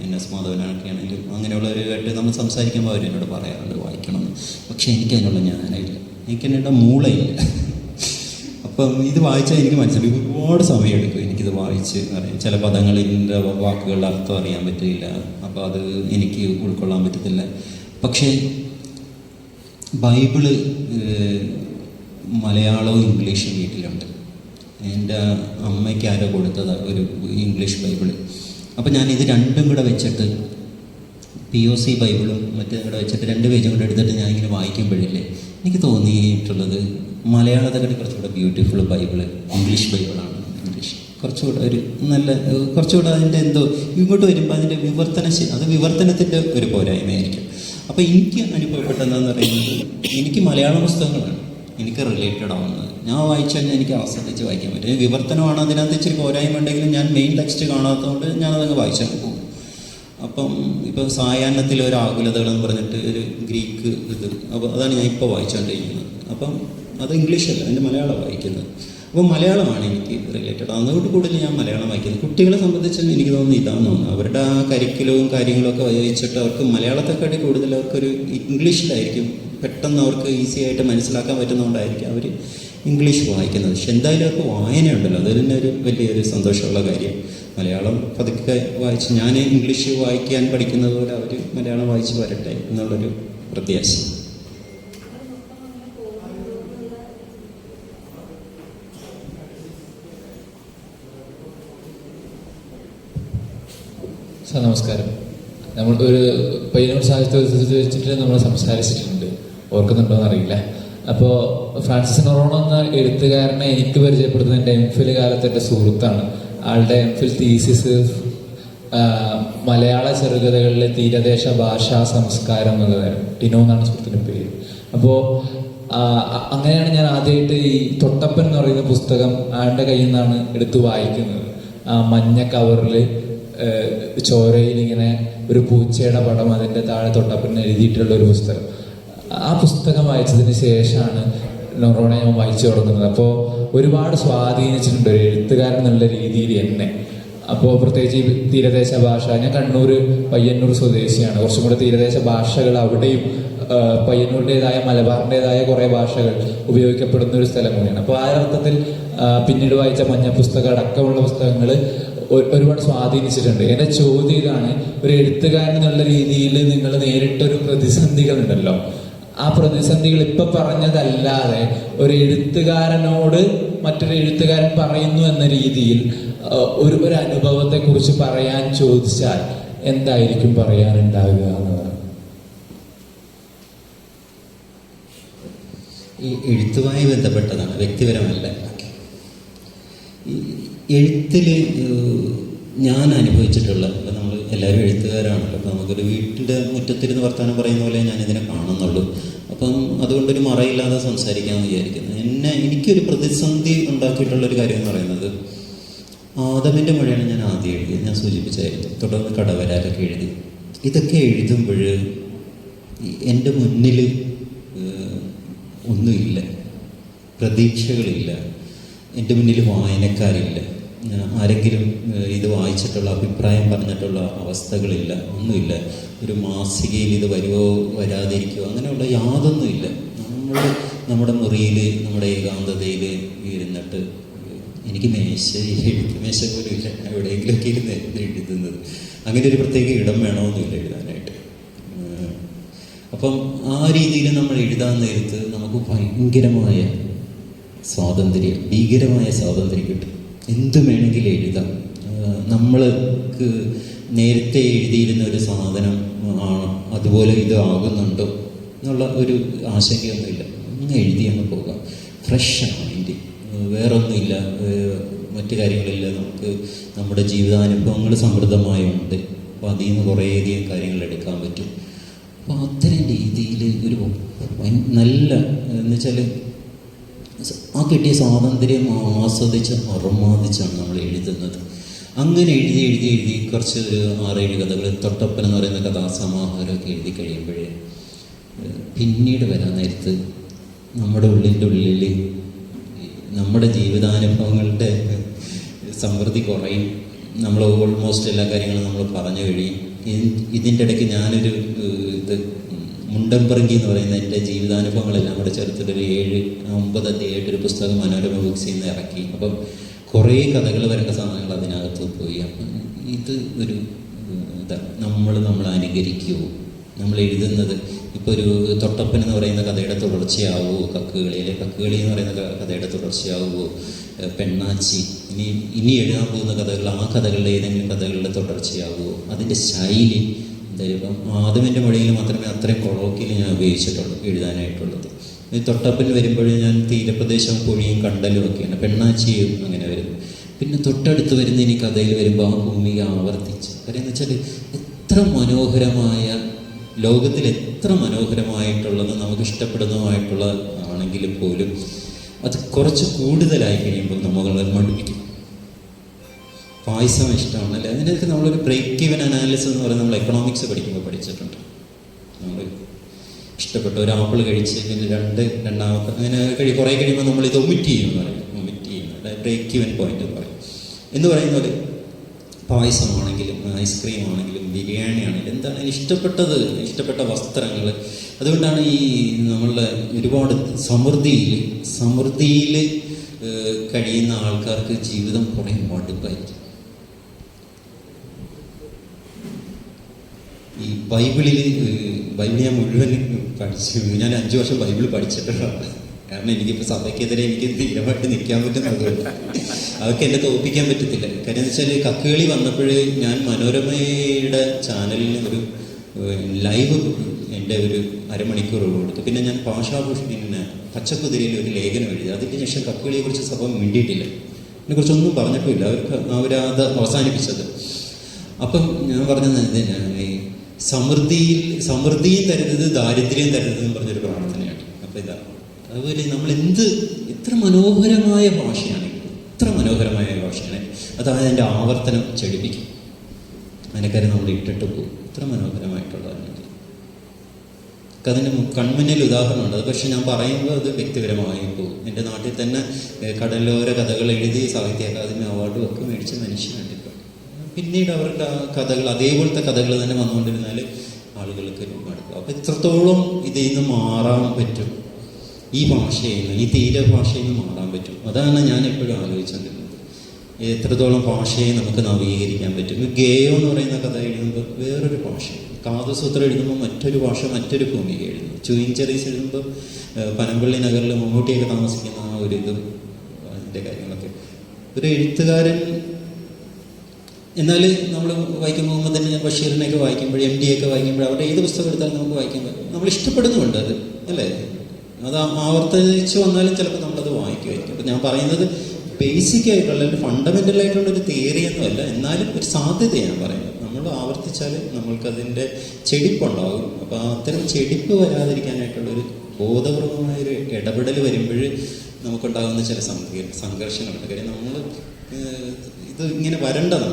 NS മാധവനൊക്കെ ആണെങ്കിലും അങ്ങനെയുള്ളവരുമായിട്ട് നമ്മൾ സംസാരിക്കുമ്പോൾ അവർ എന്നോട് പറയാറുണ്ട് വായിക്കണമെന്ന്. പക്ഷേ എനിക്കതിനുള്ള ജ്ഞാനമില്ല, എനിക്കെന്നെ മൂളയില്ല. അപ്പം ഇത് വായിച്ചാൽ എനിക്ക് മനസ്സിലായി ഒരുപാട് സമയമെടുക്കും എനിക്കിത് വായിച്ച് അറിയാം. ചില പദങ്ങളിൻ്റെ വാക്കുകളുടെ അർത്ഥം അറിയാൻ പറ്റില്ല, അപ്പോൾ അത് എനിക്ക് ഉൾക്കൊള്ളാൻ പറ്റത്തില്ല. പക്ഷേ ബൈബിള് മലയാളവും ഇംഗ്ലീഷും വീട്ടിലുണ്ട്. എൻ്റെ അമ്മയ്ക്ക് ആരോ കൊടുത്തത് ഒരു ഇംഗ്ലീഷ് ബൈബിള്. അപ്പോൾ ഞാൻ ഇത് രണ്ടും കൂടെ വെച്ചിട്ട് POC ബൈബിളും മറ്റേ കൂടെ വെച്ചിട്ട് 2 പേജും കൂടെ എടുത്തിട്ട് ഞാനിങ്ങനെ വായിക്കുമ്പോഴില്ലേ എനിക്ക് തോന്നിയിട്ടുള്ളത് മലയാളത്തെക്കാട്ടി കുറച്ചുകൂടെ ബ്യൂട്ടിഫുൾ ബൈബിള് ഇംഗ്ലീഷ് ബൈബിളാണ്. ഇംഗ്ലീഷ് കുറച്ചുകൂടെ ഒരു നല്ല, കുറച്ചുകൂടെ അതിൻ്റെ എന്തോ ഇങ്ങോട്ട് വരുമ്പോൾ അതിൻ്റെ അത് വിവർത്തനത്തിൻ്റെ ഒരു പോരായ്മയായിരിക്കും. അപ്പോൾ എനിക്ക് അനുഭവപ്പെട്ടതെന്ന് പറയുന്നത്, എനിക്ക് മലയാളം പുസ്തകങ്ങളാണ് എനിക്ക് റിലേറ്റഡ് ആവുന്നത്. ഞാൻ വായിച്ചു കഴിഞ്ഞാൽ എനിക്ക് ആസ്വദിച്ച് വായിക്കാൻ പറ്റും. വിവർത്തനമാണ് അതിനകത്ത് ഇച്ചിരി പോരായ്മ ഉണ്ടെങ്കിലും ഞാൻ മെയിൻ ടെക്സ്റ്റ് കാണാത്തതുകൊണ്ട് ഞാനതങ്ങ് വായിച്ചാൽ പോകും. അപ്പം ഇപ്പം സായാഹ്നത്തിലെ ഒരു ആകുലതകളെന്ന് പറഞ്ഞിട്ട് ഒരു ഗ്രീക്ക് ഇത്, അപ്പോൾ അതാണ് ഞാൻ ഇപ്പോൾ വായിച്ചുകൊണ്ടിരിക്കുന്നത്. അപ്പം അത് ഇംഗ്ലീഷല്ല, എൻ്റെ മലയാളം വായിക്കുന്നത്. അപ്പോൾ മലയാളമാണ് എനിക്ക് റിലേറ്റഡ്. അതുകൊണ്ട് കൂടുതൽ ഞാൻ മലയാളം വായിക്കുന്നത്. കുട്ടികളെ സംബന്ധിച്ച് എനിക്ക് തോന്നുന്നു ഇതാണെന്ന് തോന്നുന്നു, അവരുടെ ആ കരിക്കുലവും കാര്യങ്ങളൊക്കെ വായിച്ചിട്ട് അവർക്ക് മലയാളത്തെക്കാട്ടി കൂടുതൽ അവർക്കൊരു ഇംഗ്ലീഷിലായിരിക്കും പെട്ടെന്ന് അവർക്ക് ഈസി ആയിട്ട് മനസ്സിലാക്കാൻ പറ്റുന്നതുകൊണ്ടായിരിക്കും അവർ ഇംഗ്ലീഷ് വായിക്കുന്നത്. പക്ഷെ എന്തായാലും അവർക്ക് വായനയുണ്ടല്ലോ, അത് തന്നെ ഒരു വലിയൊരു സന്തോഷമുള്ള കാര്യം. മലയാളം പതുക്കെ വായിച്ച് ഞാൻ ഇംഗ്ലീഷ് വായിക്കാൻ പഠിക്കുന്നത് പോലെ അവർ മലയാളം വായിച്ച് വരട്ടെ എന്നുള്ളൊരു പ്രത്യാശ. സാർ നമസ്കാരം. നമ്മൾ ഒരു പയ്യന്നൂർ സാഹിത്യോത്സവത്തിൽ വെച്ചിട്ട് നമ്മൾ സംസാരിച്ചിട്ടുണ്ട്, ഓർക്കുന്നുണ്ടോ എന്നറിയില്ല. അപ്പോൾ ഫ്രാൻസിസ് നൊറോണ എന്ന എഴുത്തുകാരനെ എനിക്ക് പരിചയപ്പെടുത്തുന്ന എൻ്റെ എംഫിൽ കാലത്ത് എൻ്റെ സുഹൃത്താണ്. ആളുടെ എംഫിൽ തീസിസ് മലയാള ചെറുകഥകളിലെ തീരദേശ ഭാഷാ സംസ്കാരം എന്നതായിരുന്നു. ടിനോ എന്നാണ് സുഹൃത്തിൻ്റെ പേര്. അപ്പോൾ അങ്ങനെയാണ് ഞാൻ ആദ്യമായിട്ട് ഈ തൊട്ടപ്പൻ എന്ന് പറയുന്ന പുസ്തകം ആളുടെ കയ്യിൽ നിന്നാണ് എടുത്ത് വായിക്കുന്നത്. ആ മഞ്ഞ കവറിൽ ചോരയിൽ ഇങ്ങനെ ഒരു പൂച്ചയുടെ പടം, അതിൻ്റെ താഴെ തൊട്ടപ്പൻ എഴുതിയിട്ടുള്ള ഒരു പുസ്തകം. ആ പുസ്തകം വായിച്ചതിന് ശേഷമാണ് നൊറോണ ഞാൻ വായിച്ചു തുടങ്ങുന്നത്. അപ്പോൾ ഒരുപാട് സ്വാധീനിച്ചിട്ടുണ്ട് ഒരു എഴുത്തുകാരൻ എന്നുള്ള രീതിയിൽ എന്നെ. അപ്പോൾ പ്രത്യേകിച്ച് ഈ തീരദേശ ഭാഷ, ഞാൻ കണ്ണൂർ പയ്യന്നൂർ സ്വദേശിയാണ്. കുറച്ചും കൂടെ തീരദേശ ഭാഷകൾ അവിടെയും പയ്യന്നൂരിൻ്റെതായ മലബാറിൻ്റെതായ കുറേ ഭാഷകൾ ഉപയോഗിക്കപ്പെടുന്ന ഒരു സ്ഥലം കൂടിയാണ്. അപ്പോൾ ആ അർത്ഥത്തിൽ പിന്നീട് വായിച്ച മഞ്ഞ പുസ്തകം അടക്കമുള്ള പുസ്തകങ്ങൾ ഒരുപാട് സ്വാധീനിച്ചിട്ടുണ്ട്. എൻ്റെ ചോദ്യം ഇതാണ്, ഒരു എഴുത്തുകാരൻ എന്നുള്ള രീതിയിൽ നിങ്ങൾ നേരിട്ടൊരു പ്രതിസന്ധികളുണ്ടല്ലോ, ആ പ്രതിസന്ധികൾ ഇപ്പം പറഞ്ഞതല്ലാതെ ഒരു എഴുത്തുകാരനോട് മറ്റൊരു എഴുത്തുകാരൻ പറയുന്നു എന്ന രീതിയിൽ ഒരു അനുഭവത്തെക്കുറിച്ച് പറയാൻ ചോദിച്ചാൽ എന്തായിരിക്കും പറയാനുണ്ടാവുക എന്നതാണ്. ഈ എഴുത്തുമായി ബന്ധപ്പെട്ടതാണ്, വ്യക്തിപരമല്ല. ഈ എഴുത്തിൽ ഞാൻ അനുഭവിച്ചിട്ടുള്ള, ഇപ്പം നമ്മൾ എല്ലാവരും എഴുത്തുകാരാണല്ലോ, അപ്പം നമുക്കൊരു വീട്ടിൻ്റെ മുറ്റത്തിരുന്ന് വർത്തമാനം പറയുന്ന പോലെ ഞാനിതിനെ കാണുന്നുള്ളൂ. അപ്പം അതുകൊണ്ടൊരു മറയില്ലാതെ സംസാരിക്കാമെന്ന് വിചാരിക്കുന്നു. എനിക്കൊരു പ്രതിസന്ധി ഉണ്ടാക്കിയിട്ടുള്ളൊരു കാര്യം എന്ന് പറയുന്നത്, ആദമിൻ്റെ മഴയാണ് ഞാൻ ആദ്യം എഴുതിയത്, ഞാൻ സൂചിപ്പിച്ചായിരുന്നു. തുടർന്ന് കടവരാലൊക്കെ എഴുതി. ഇതൊക്കെ എഴുതുമ്പോൾ എൻ്റെ മുന്നിൽ ഒന്നുമില്ല, പ്രതീക്ഷകളില്ല, എൻ്റെ മുന്നിൽ വായനക്കാരില്ല, ആരെങ്കിലും ഇത് വായിച്ചിട്ടുള്ള അഭിപ്രായം പറഞ്ഞിട്ടുള്ള അവസ്ഥകളില്ല, ഒന്നുമില്ല. ഒരു മാസികയിൽ ഇത് വരുമോ വരാതിരിക്കുമോ അങ്ങനെയുള്ള യാതൊന്നുമില്ല. നമ്മുടെ മുറിയിൽ നമ്മുടെ ഏകാന്തതയിൽ ഇരുന്നിട്ട്, എനിക്ക് മേശ പോലും ഇല്ല, എവിടെയെങ്കിലുമൊക്കെ ഇരുന്ന് എഴുതുന്നത്. അങ്ങനെ ഒരു പ്രത്യേക ഇടം വേണമെന്നില്ല എഴുതാനായിട്ട്. അപ്പം ആ രീതിയിൽ നമ്മൾ എഴുതാൻ നേരത്ത് നമുക്ക് ഭയങ്കരമായ സ്വാതന്ത്ര്യം, ഭീകരമായ സ്വാതന്ത്ര്യം കിട്ടും. എന്തും വേണമെങ്കിലും എഴുതാം. നമ്മൾക്ക് നേരത്തെ എഴുതിയിരുന്ന ഒരു സാധനം ആണോ അതുപോലെ ഇത് ആകുന്നുണ്ടോ എന്നുള്ള ഒരു ആശങ്കയൊന്നുമില്ല. അങ്ങ് എഴുതി അങ്ങ് പോകാം. ഫ്രഷാണ് മൈൻഡ്, വേറൊന്നുമില്ല, മറ്റു കാര്യങ്ങളില്ല. നമുക്ക് നമ്മുടെ ജീവിതാനുഭവങ്ങൾ സമൃദ്ധമായുണ്ട്. അപ്പോൾ അതിൽ നിന്ന് കുറേയധികം കാര്യങ്ങൾ എടുക്കാൻ പറ്റും. അപ്പോൾ അത്തരം രീതിയിൽ ഒരു നല്ല എന്നുവെച്ചാൽ ആ കിട്ടിയ സ്വാതന്ത്ര്യം ആസ്വദിച്ച് അറുമാദിച്ചാണ് നമ്മൾ എഴുതുന്നത്. അങ്ങനെ എഴുതി കുറച്ച് ഒരു 6-7 കഥകൾ, തൊട്ടപ്പൻ എന്ന് പറയുന്ന കഥാസമാഹാരമൊക്കെ എഴുതി കഴിയുമ്പോഴേ പിന്നീട് വരാൻ നേരത്ത് നമ്മുടെ ഉള്ളിൽ നമ്മുടെ ജീവിതാനുഭവങ്ങളുടെ സമൃദ്ധി കുറയും. നമ്മൾ ഓൾമോസ്റ്റ് എല്ലാ കാര്യങ്ങളും നമ്മൾ പറഞ്ഞു കഴിയും. ഇതിൻ്റെ ഇടയ്ക്ക് ഞാനൊരു ഇത് മുണ്ടൻപറങ്കി എന്ന് പറയുന്ന എൻ്റെ ജീവിതാനുഭവങ്ങളെല്ലാം കൂടെ ചേർത്തിട്ടൊരു 7-9 അധ്യായമായിട്ടൊരു പുസ്തകം മനോരമ ബുക്സിൽ നിന്ന് ഇറക്കി. അപ്പം കുറേ കഥകൾ വരേണ്ട സാധനങ്ങൾ അതിനകത്ത് പോയി. അപ്പം ഇത് ഒരു ഇതാണ്, നമ്മൾ അനുകരിക്കുമോ, നമ്മൾ എഴുതുന്നത്. ഇപ്പോൾ ഒരു തൊട്ടപ്പൻ എന്ന് പറയുന്ന കഥയുടെ തുടർച്ചയാവുമോ, കക്കുകളി എന്ന് പറയുന്ന കഥയുടെ തുടർച്ചയാവുമോ, പെണ്ണാച്ചി, ഇനി എഴുതാൻ പോകുന്ന കഥകൾ ആ കഥകളുടെ ഏതെങ്കിലും കഥകളുടെ തുടർച്ചയാവുമോ, അതിൻ്റെ ശൈലി എന്തായാലും ഇപ്പം ആദമിൻ്റെ മഴയിൽ മാത്രമേ അത്രയും കൊളോക്കിയിൽ ഞാൻ ഉപയോഗിച്ചിട്ടുള്ളൂ എഴുതാനായിട്ടുള്ളത്. ഈ തൊട്ടപ്പൻ വരുമ്പോഴും ഞാൻ തീരപ്രദേശം പുഴയും കണ്ടലും ഒക്കെയാണ്, പെണ്ണാച്ചിയും അങ്ങനെ വരുന്നു. പിന്നെ തൊട്ടടുത്ത് വരുന്ന ഇനി കഥയിൽ വരുമ്പോൾ ആ ഭൂമിക ആവർത്തിച്ച് കാര്യം എന്ന് വെച്ചാൽ എത്ര മനോഹരമായ, ലോകത്തിൽ എത്ര മനോഹരമായിട്ടുള്ളത് നമുക്ക് ഇഷ്ടപ്പെടുന്നതുമായിട്ടുള്ള ആണെങ്കിലും പോലും അത് കുറച്ച് കൂടുതലായി കഴിയുമ്പോൾ നമ്മളെ മടുപ്പിക്കും. പായസം ഇഷ്ടമാണല്ലേ, അതിനൊക്കെ നമ്മളൊരു ബ്രേക്ക് ഈവൻ അനാലിസിസ് എന്ന് പറയുന്നത് നമ്മൾ എക്കണോമിക്സ് പഠിക്കുമ്പോൾ പഠിച്ചിട്ടുണ്ട്. നമ്മൾ ഇഷ്ടപ്പെട്ട ഒരു ആപ്പിൾ കഴിച്ച് പിന്നെ രണ്ടാമത്തെ അങ്ങനെ കുറേ കഴിയുമ്പോൾ നമ്മൾ ഇത് ഒമിറ്റ് ചെയ്യുമെന്ന് പറയും. ഒമിറ്റ് ചെയ്യുന്നത് ബ്രേക്ക് ഈവൻ പോയിന്റ് എന്ന് പറയും. എന്ന് പറയുന്നത് പായസമാണെങ്കിലും ഐസ്ക്രീം ആണെങ്കിലും ബിരിയാണി ആണെങ്കിലും എന്താണ് ഇഷ്ടപ്പെട്ട വസ്ത്രങ്ങൾ. അതുകൊണ്ടാണ് ഈ നമ്മളുടെ ഒരുപാട് സമൃദ്ധിയിൽ കഴിയുന്ന ആൾക്കാർക്ക് ജീവിതം കുറേ മടുപ്പായിരിക്കും. ഈ ബൈബിൾ ഞാൻ മുഴുവൻ പഠിച്ചു. ഞാൻ 5 വർഷം ബൈബിൾ പഠിച്ചിട്ടുള്ളതാണ്. കാരണം എനിക്കിപ്പോൾ സഭയ്ക്കെതിരെ എനിക്ക് ധീരമായിട്ട് നിൽക്കാൻ പറ്റുന്നതുകൊണ്ട് അതൊക്കെ എന്നെ തോൽപ്പിക്കാൻ പറ്റത്തില്ല. കാര്യം എന്ന് വെച്ചാൽ കക്കുകളി വന്നപ്പോൾ ഞാൻ മനോരമയുടെ ചാനലിന് ഒരു ലൈവ് എൻ്റെ ഒരു അരമണിക്കൂർ കൊടുത്തു. പിന്നെ ഞാൻ ഭാഷാഭൂഷൺ പിന്നെ പച്ചക്കുതിരയിൽ ഒരു ലേഖനം എഴുതി. അതിന് ശേഷം കക്കുകളിയെക്കുറിച്ച് സഭ മിണ്ടിയിട്ടില്ല, അതിനെക്കുറിച്ചൊന്നും പറഞ്ഞിട്ടുമില്ല. അവരത് അവസാനിപ്പിച്ചത്. അപ്പം ഞാൻ പറഞ്ഞത് ഈ സമൃദ്ധിയും തരുന്നത് ദാരിദ്ര്യം തരുന്നതെന്ന് പറഞ്ഞൊരു പ്രാർത്ഥനയാണ്. അപ്പം ഇതാണ് അതുപോലെ നമ്മൾ എത്ര മനോഹരമായ ഭാഷയാണ്, എത്ര മനോഹരമായ ഭാഷയാണ്. അതായത് അതിൻ്റെ ആവർത്തനം ചെടിപ്പിക്കും, അതിനെക്കാര്യം നമ്മൾ ഇട്ടിട്ട് പോകും. എത്ര മനോഹരമായിട്ടുള്ളതാണ്. അതിന് കൺമുന്നിൽ ഉദാഹരണമുണ്ട്. അത് പക്ഷെ ഞാൻ പറയുമ്പോൾ അത് വ്യക്തിപരമായി പോകും. എൻ്റെ നാട്ടിൽ തന്നെ കടലോര കഥകൾ എഴുതി സാഹിത്യ അക്കാദമി അവാർഡും ഒക്കെ മേടിച്ച മനുഷ്യനാണ് ഇപ്പോൾ. പിന്നീട് അവരുടെ കഥകൾ അതേപോലത്തെ കഥകൾ തന്നെ വന്നുകൊണ്ടിരുന്നാൽ ആളുകൾക്ക് മടുക്കും. അപ്പം എത്രത്തോളം ഇതിൽ നിന്ന് മാറാൻ പറ്റും, ഈ ഭാഷയിൽ നിന്ന്, ഈ തീരഭാഷയിൽ നിന്ന് മാറാൻ പറ്റും. അതാണ് ഞാൻ എപ്പോഴും ആലോചിച്ചുകൊണ്ടിരുന്നത്. എത്രത്തോളം ഭാഷയെ നമുക്ക് നവീകരിക്കാൻ പറ്റും. ഗേയോ എന്ന് പറയുന്ന കഥ എഴുതുമ്പോൾ വേറൊരു ഭാഷ, കാതുസൂത്രം എഴുതുമ്പോൾ മറ്റൊരു ഭാഷ, മറ്റൊരു ഭൂമിക എഴുതുന്നു. ചുയിൻചെറീസ് എഴുതുമ്പോൾ പനമ്പള്ളി നഗറിൽ മമ്മൂട്ടിയൊക്കെ താമസിക്കുന്ന ആ ഒരു ഇതും അതിൻ്റെ കാര്യങ്ങളൊക്കെ ഒരു എഴുത്തുകാരൻ. എന്നാൽ നമ്മൾ വായിക്കുമ്പോൾ തന്നെ ഞാൻ ബഷീറിനെയൊക്കെ വായിക്കുമ്പോൾ MD ഒക്കെ വായിക്കുമ്പോൾ അവരുടെ ഏത് പുസ്തകം എടുത്താലും നമുക്ക് വായിക്കുമ്പോൾ നമ്മൾ ഇഷ്ടപ്പെടുന്നുമുണ്ട് അത്, അല്ലേ? അത് ആവർത്തിച്ച് വന്നാലും ചിലപ്പോൾ നമ്മളത് വായിക്കുമായിരിക്കും. അപ്പം ഞാൻ പറയുന്നത് ബേസിക് ആയിട്ടുള്ള അല്ലെങ്കിൽ ഫണ്ടമെൻ്റൽ ആയിട്ടുള്ള ഒരു തിയറിയൊന്നും അല്ല, എന്നാലും ഒരു സാധ്യതയാണ് പറയുന്നത്. നമ്മൾ ആവർത്തിച്ചാൽ നമ്മൾക്കതിൻ്റെ ചെടിപ്പുണ്ടാകും. അപ്പോൾ അത്തരം ചെടിപ്പ് വരാതിരിക്കാനായിട്ടുള്ളൊരു ബോധപൂർവമായൊരു ഇടപെടൽ വരുമ്പോൾ നമുക്കുണ്ടാകുന്ന ചില സംഘർഷങ്ങളുണ്ട്. കാര്യം നമ്മൾ ഇത് ഇങ്ങനെ വരേണ്ടതാണ്,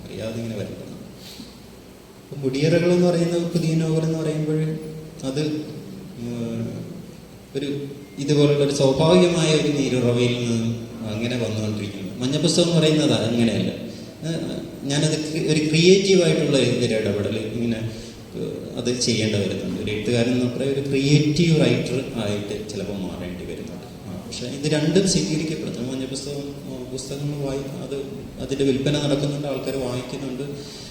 അറിയാതെ ഇങ്ങനെ വരേണ്ടതാണ്. ഇപ്പം മുടിയറകൾ എന്ന് പറയുന്ന പുതിയ നോവൽ എന്ന് പറയുമ്പോൾ അത് ഒരു ഇതുപോലുള്ളൊരു സ്വാഭാവികമായ ഒരു നീരുറവയിൽ നിന്ന് അങ്ങനെ വന്നുകൊണ്ടിരിക്കുന്നു. മഞ്ഞപ്പുസ്തകം എന്ന് പറയുന്നത് അങ്ങനെയല്ല. ഞാനത് ഒരു ക്രിയേറ്റീവായിട്ടുള്ള ഒരു ഇടപെടൽ ഇങ്ങനെ അത് ചെയ്യേണ്ടി വരുന്നുണ്ട്. ഒരു എഴുത്തുകാരൻ എന്ന് പറയുന്ന ഒരു ക്രിയേറ്റീവ് റൈറ്റർ ആയിട്ട് ചിലപ്പോൾ മാറേണ്ടി വരുന്നുണ്ട്. പക്ഷേ ഇത് രണ്ടും സ്വീകരിക്കപ്പെടുന്നു. പുസ്തകങ്ങൾ അത് അതിൻ്റെ വിൽപ്പന നടക്കുന്നുണ്ട്, ആൾക്കാർ വായിക്കുന്നുണ്ട്,